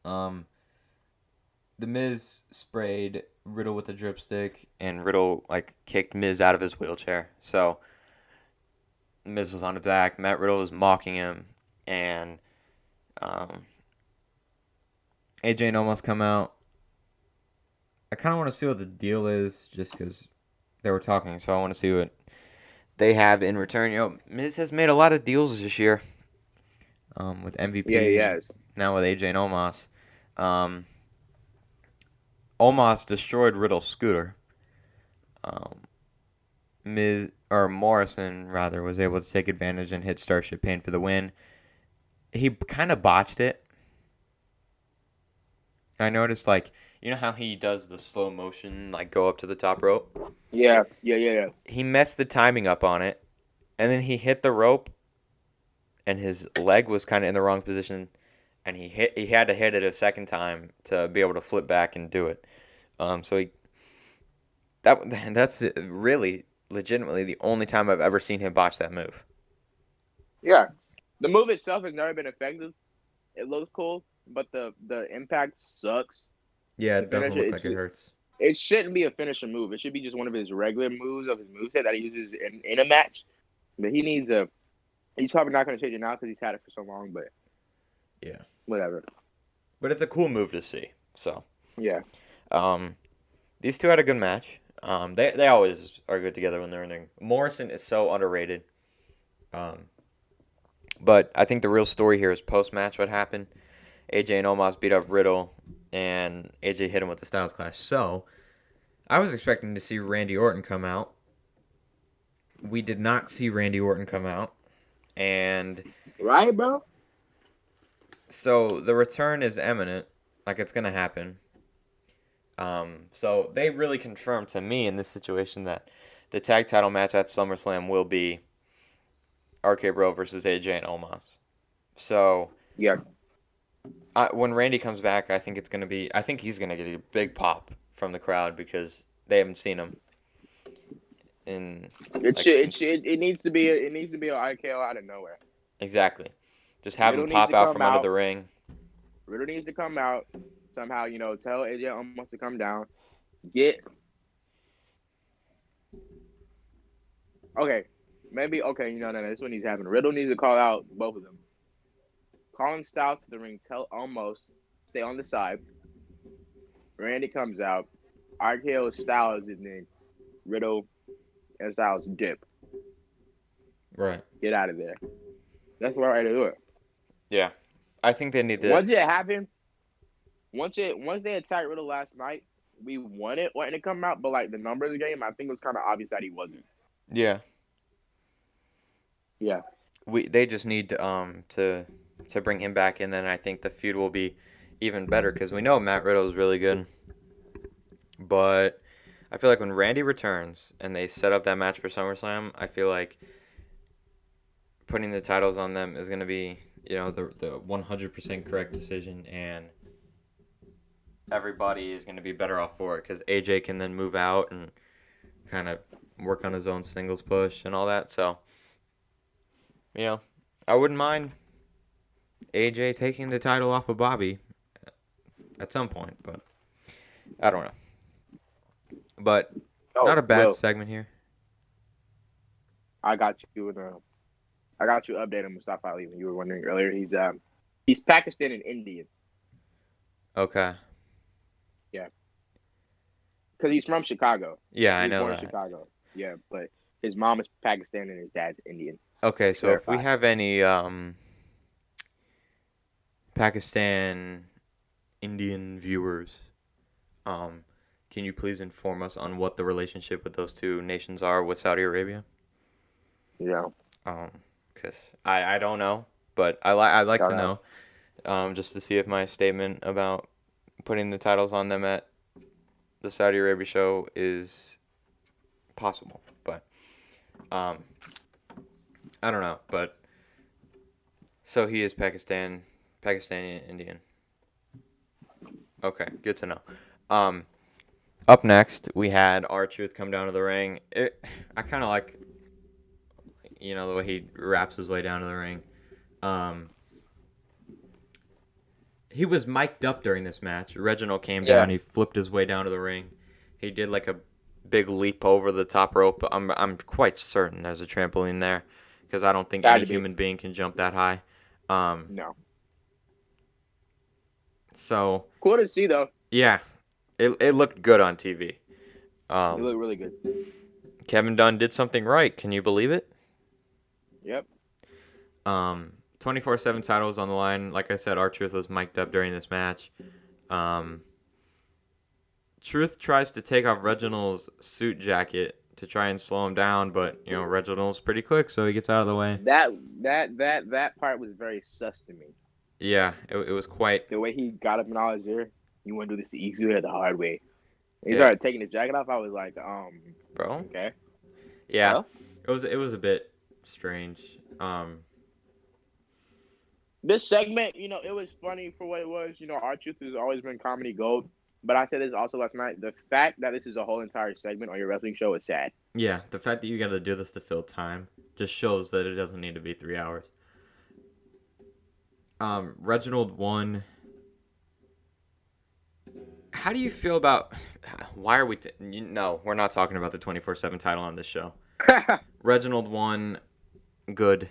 Um, the Miz sprayed Riddle with a dripstick, and Riddle kicked Miz out of his wheelchair. So Miz was on his back. Matt Riddle was mocking him, and um, AJ and Omos come out. I kind of want to see what the deal is, just because they were talking. So I want to see what they have in return. Miz has made a lot of deals this year. With Yeah, MVP, he and has. now with AJ and Omos. Um, Omos destroyed Riddle's scooter. Um, Morrison rather was able to take advantage and hit Starship Pain for the win. He kind of botched it. I noticed, you know how he does the slow motion, go up to the top rope. Yeah. He messed the timing up on it, and then he hit the rope, and his leg was kind of in the wrong position, and he had to hit it a second time to be able to flip back and do it. So that's really legitimately the only time I've ever seen him botch that move. Yeah. The move itself has never been effective. It looks cool, but the impact sucks. Yeah, The it doesn't finisher, look like it hurts. it shouldn't be a finisher move. It should be just one of his regular moves of his moveset that he uses in a match. But he needs a. He's probably not going to change it now because he's had it for so long. But Yeah, whatever. but it's a cool move to see. So, Yeah. um, these two had a good match. They always are good together when they're in the ring. Morrison is so underrated. Um, but I think the real story here is post match what happened. AJ and Omos beat up Riddle, and AJ hit him with the Styles Clash. So I was expecting to see Randy Orton come out. We did not see Randy Orton come out, And Right, bro? so the return is imminent, like it's gonna happen. So they really confirmed to me in this situation that the tag title match at SummerSlam will be RK Bro versus AJ and Omos. So Yeah. when Randy comes back, I think it's gonna be. I think he's gonna get a big pop from the crowd because they haven't seen him in It like should. It since should. It needs to be. It needs to be an IKO out of nowhere. exactly. Just have him Riddle needs pop to out come from under out. the ring. Riddle needs to come out somehow. Tell AJ almost to come down. Get okay. Maybe okay. No. This one needs to happen. Riddle needs to call out both of them. Calling Styles to the ring. Tell almost stay on the side. Randy comes out. RKO Styles and then Riddle and Styles dip. Right. Get out of there. That's the right way to do it. Yeah. I think they need to. Once it happened, once they attacked Riddle last night, we wanted Orton to come out, but like the numbers game, I think it was kind of obvious that he wasn't. Yeah. Yeah. They just need to bring him back, and then I think the feud will be even better because we know Matt Riddle is really good, but I feel like when Randy returns and they set up that match for SummerSlam, I feel like putting the titles on them is going to be the 100% correct decision, and everybody is going to be better off for it because AJ can then move out and kind of work on his own singles push and all that. So, I wouldn't mind AJ taking the title off of Bobby at some point, but I don't know. But Oh, not a bad well, segment here. I got you. I got you updated Mustafa Ali when you were wondering earlier. He's Pakistan and Indian. Okay. Yeah, because he's from Chicago. Yeah, He I was know born in that. Chicago. Yeah, but his mom is Pakistan and his dad's Indian. Okay, To so if we clarify. have any Pakistan Indian viewers, um, can you please inform us on what the relationship with those two nations are with Saudi Arabia? Yeah. Um, because I don't know, but I like to Don't know. know, just to see if my statement about putting the titles on them at the Saudi Arabia show is possible. But um, I don't know. But so he is Pakistani Indian. Okay, good to know. Um, Up next we had R-Truth come down to the ring. I kind of like the way he raps his way down to the ring. Um, he was mic'd up during this match. Reginald came Yeah. down. He flipped his way down to the ring. He did like a big leap over the top rope. I'm quite certain there's a trampoline there because I don't think Had any to be. human being can jump that high. Um, No. so Cool to see though. yeah, it looked good on TV. He looked really good. Kevin Dunn did something right. Can you believe it? Yep. 24/7 titles on the line. Like I said, R-Truth was mic'd up during this match. Um, Truth tries to take off Reginald's suit jacket to try and slow him down, but Reginald's pretty quick, so he gets out of the way. That part was very sus to me. Yeah, it was quite. The way he got up in all his ear. You want to do this the easy way or the hard way? And he Yeah, started taking his jacket off. I was like, bro. okay. Yeah, Well, it was a bit strange. this segment, it was funny for what it was. R-Truth has always been comedy gold. But I said this also last night. The fact that this is a whole entire segment on your wrestling show is sad. Yeah, the fact that you got to do this to fill time just shows that it doesn't need to be 3 hours. Reginald won. How do you feel about? Why are we? No, we're not talking about the 24/7 title on this show. Reginald won. Good.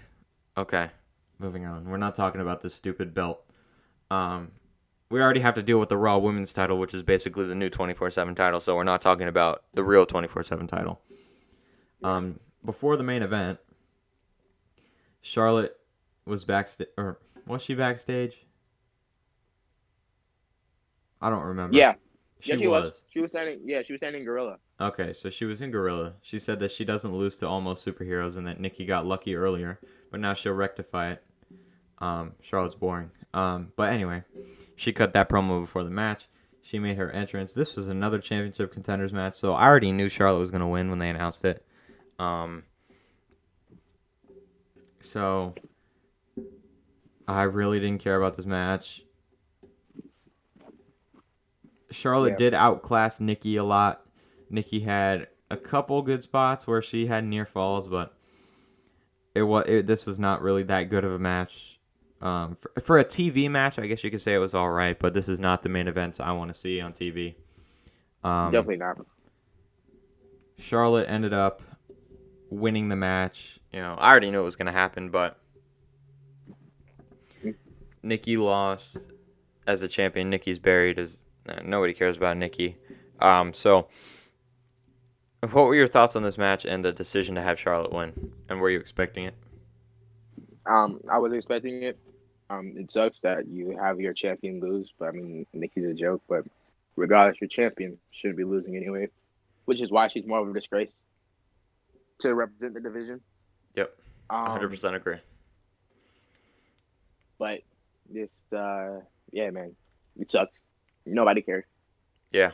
Okay, moving on. We're not talking about this stupid belt. We already have to deal with the Raw Women's title, which is basically the new 24/7 title. So we're not talking about the real 24/7 title. Before the main event, Charlotte was backstage, or was she backstage? I don't remember. Yeah. She Yeah, she was. was. She was standing. Yeah, she was standing gorilla. Okay, so she was in Gorilla. She said that she doesn't lose to almost superheroes and that Nikki got lucky earlier, but now she'll rectify it. Charlotte's boring. But anyway, she cut that promo before the match. She made her entrance. This was another championship contenders match, so I already knew Charlotte was gonna win when they announced it. Um, so I really didn't care about this match. Charlotte Yeah, did outclass Nikki a lot. Nikki had a couple good spots where she had near falls, but this was not really that good of a match. For a TV match, I guess you could say it was all right, but this is not the main events I want to see on TV. Um, definitely not. Charlotte ended up winning the match. I already knew it was going to happen, but Nikki lost as a champion. Nikki's buried. As nobody cares about Nikki. So, what were your thoughts on this match and the decision to have Charlotte win? And were you expecting it? I was expecting it. It sucks that you have your champion lose, but I mean, Nikki's a joke. But regardless, your champion shouldn't be losing anyway, which is why she's more of a disgrace to represent the division. Yep, Um, 100% agree. but this, yeah, man, it sucks. Nobody cared. Yeah.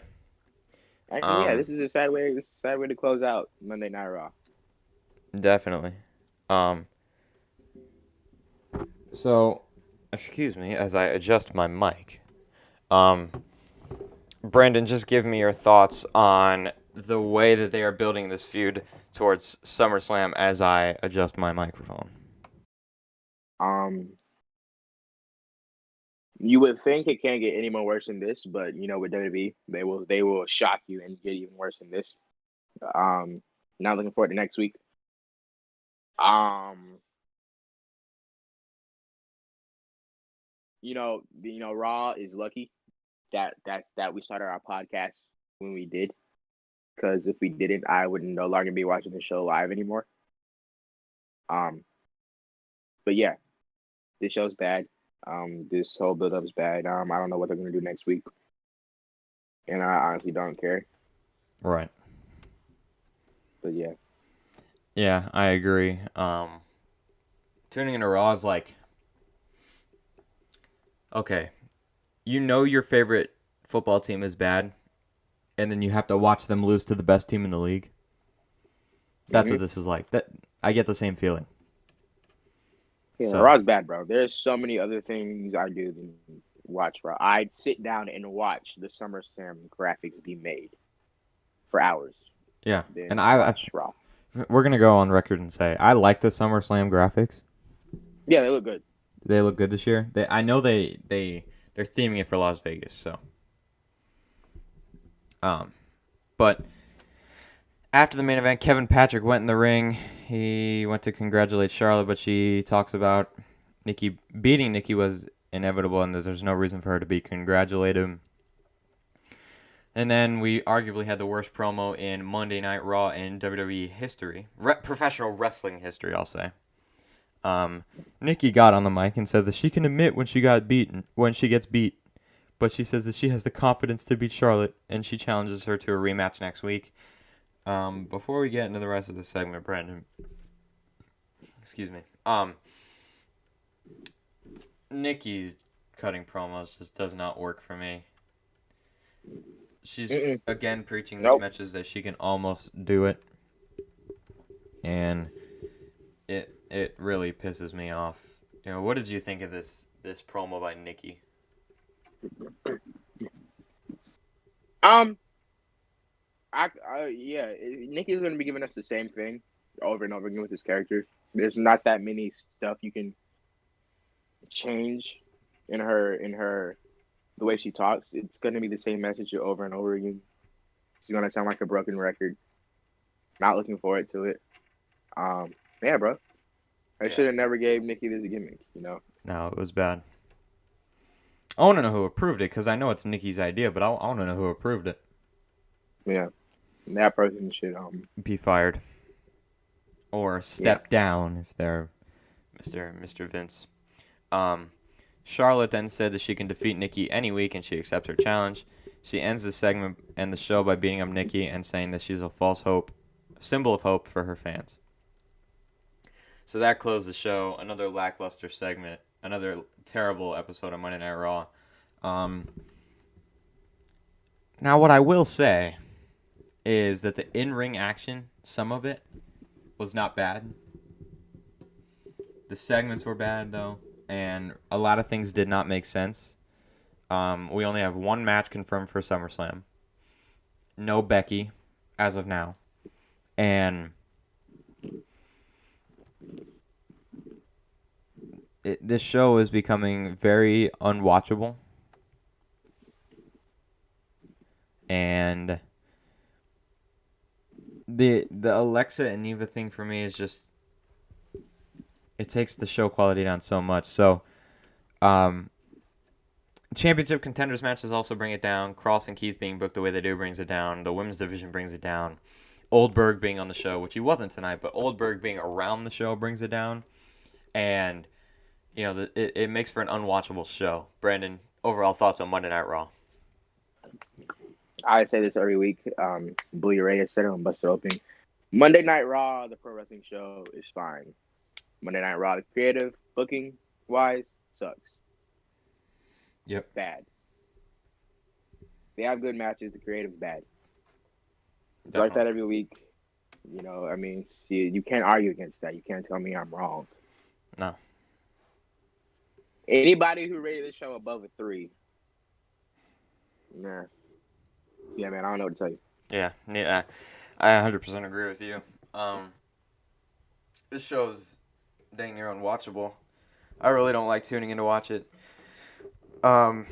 And yeah, Um, this is a sad way. This is a sad way to close out Monday Night Raw. Definitely. Um, so, excuse me as I adjust my mic. Um, Brandon, just give me your thoughts on the way that they are building this feud towards SummerSlam as I adjust my microphone. Um, you would think it can't get any more worse than this, but you know, with WWE, they will shock you and get even worse than this. Um, Not looking forward to next week. Um, Raw is lucky that we started our podcast when we did, because if we didn't, I would no longer be watching the show live anymore. Um, but yeah, this show's bad. This whole build up is bad. I don't know what they're gonna do next week, and I honestly don't care. Right. But yeah, Yeah, I agree. Tuning into Raw is like, okay, your favorite football team is bad, and then you have to watch them lose to the best team in the league. That's hmm what this is like. That I get the same feeling. yeah, So Raw's bad, bro. There's so many other things I do than watch Raw. I'd sit down and watch the SummerSlam graphics be made for hours, yeah, and then I watch Raw. we're gonna go on record and say I like the SummerSlam graphics. Yeah, they look good. They look good this year. I know they're theming it for Las Vegas. So but after the main event, Kevin Patrick went in the ring. He went to congratulate Charlotte, but she talks about beating Nikki was inevitable, and there's no reason for her to be congratulated. And then we arguably had the worst promo in Monday Night Raw in WWE history, professional wrestling history, I'll say. Nikki got on the mic and says that she can admit when she gets beat, but she says that she has the confidence to beat Charlotte, and she challenges her to a rematch next week. Before we get into the rest of the segment, Brandon, excuse me. Nikki's cutting promos just does not work for me. She's Mm-mm. again preaching these Nope. matches that she can almost do it, and it really pisses me off. What did you think of this promo by Nikki? Um, yeah, Nikki's gonna be giving us the same thing over and over again with his characters. There's not that many stuff you can change in her the way she talks. It's gonna be the same message over and over again. She's gonna sound like a broken record. Not looking forward to it. Um, yeah, bro. I Yeah. should have never gave Nikki this gimmick. No, it was bad. I want to know who approved it because I know it's Nikki's idea, but I want to know who approved it. Yeah, that person should Be fired or yeah. step down if they're Mr. Vince. Um, Charlotte then said that she can defeat Nikki any week and she accepts her challenge. She ends the segment and the show by beating up Nikki and saying that she's a false hope, symbol of hope for her fans. So that closed the show. Another lackluster segment. Another terrible episode of Monday Night Raw. Now, what I will say is that the in-ring action, some of it, was not bad. The segments were bad, though, and a lot of things did not make sense. We only have one match confirmed for SummerSlam. No Becky, as of now. And this show is becoming very unwatchable. And the Alexa and Neva thing for me is just, it takes the show quality down so much. So, championship contenders matches also bring it down. Cross and Keith being booked the way they do brings it down. The women's division brings it down. Oldberg being on the show, which he wasn't tonight, but Oldberg being around the show brings it down. And, it makes for an unwatchable show. Brandon, overall thoughts on Monday Night Raw? I say this every week. Bully Ray has said it on Buster Open. Monday Night Raw, the pro wrestling show, is fine. Monday Night Raw, the creative, booking wise, sucks. Yep. Bad. They have good matches. The creative's bad. It's Definitely. like that every week. You can't argue against that. You can't tell me I'm wrong. No. Anybody who rated this show above a 3, nah. Yeah, man, I don't know what to tell you. Yeah, I 100% agree with you. This show's dang near unwatchable. I really don't like tuning in to watch it. Like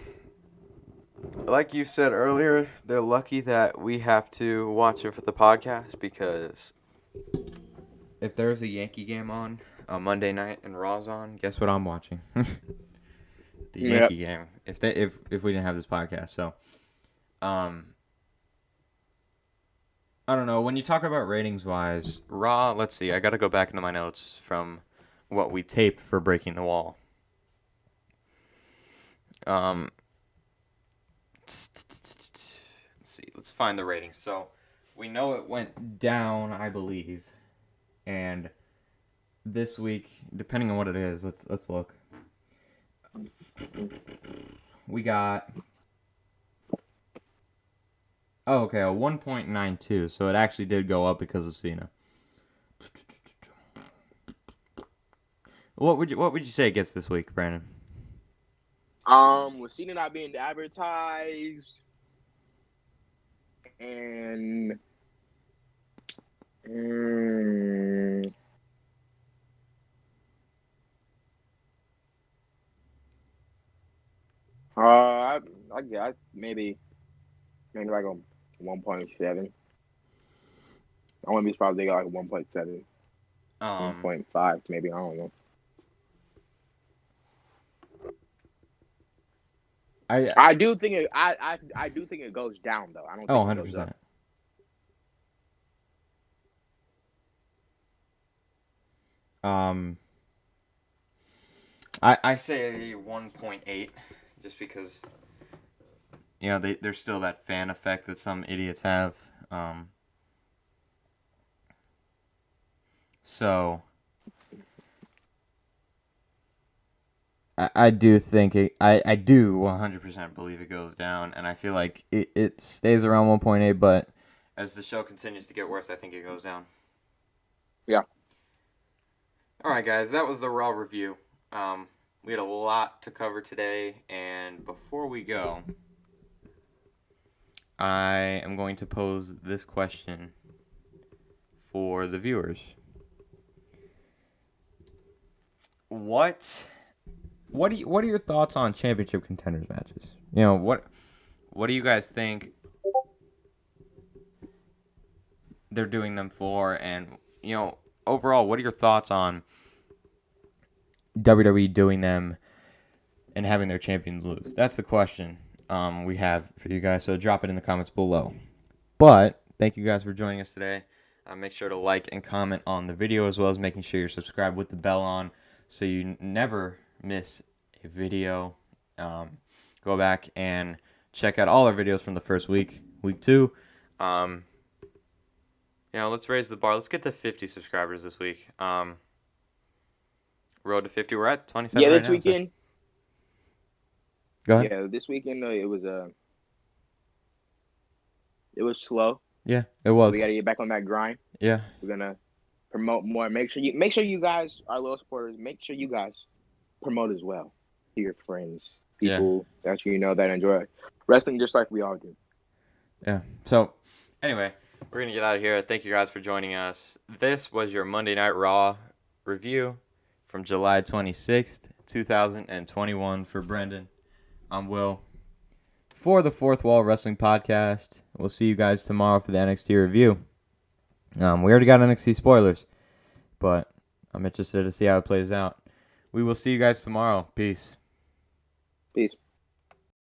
you said earlier, they're lucky that we have to watch it for the podcast, because if there's a Yankee game on Monday night and Raw's on, guess what I'm watching? The Yankee game. If we didn't have this podcast, so I don't know. When you talk about ratings wise, Raw, let's see. I got to go back into my notes from what we taped for Breaking the Wall. Let's see. Let's find the ratings. So we know it went down, I believe, and this week, depending on what it is, let's look. We got a 1.92. So it actually did go up because of Cena. What would you say it gets this week, Brandon? With Cena not being advertised, and I guess maybe like a 1.7. I want to be surprised they got like 1.7, 1.5 maybe. I don't know. I do think it. I do think it goes down though. I don't think it goes up. 100%. I say 1.8, just because there's still that fan effect that some idiots have. So I do think I do 100% believe it goes down, and I feel like it stays around 1.8, but as the show continues to get worse, I think it goes down. Yeah. All right, guys, that was the Raw review. We had a lot to cover today, and before we go, I am going to pose this question for the viewers. What are your thoughts on championship contenders matches? What do you guys think they're doing them for? And overall, what are your thoughts on WWE doing them and having their champions lose? That's the question we have for you guys. So drop it in the comments below. But thank you guys for joining us today. Make sure to like and comment on the video, as well as making sure you're subscribed with the bell on, so you never miss a video. Go back and check out all our videos from the first week, week 2. Let's raise the bar. Let's get to 50 subscribers this week. Road to 50. We're at 27 Yeah, right this now. weekend. Go ahead. Yeah, this weekend it was slow. Yeah, it was. We got to get back on that grind. Yeah. We're gonna promote more. Make sure you guys, our little supporters, make sure you guys promote as well to your friends, people that that enjoy wrestling just like we all do. Yeah. So, anyway, we're gonna get out of here. Thank you guys for joining us. This was your Monday Night Raw review from July 26th, 2021. For Brendan, I'm Will. For the Fourth Wall Wrestling Podcast, we'll see you guys tomorrow for the NXT review. We already got NXT spoilers, but I'm interested to see how it plays out. We will see you guys tomorrow. Peace. Peace.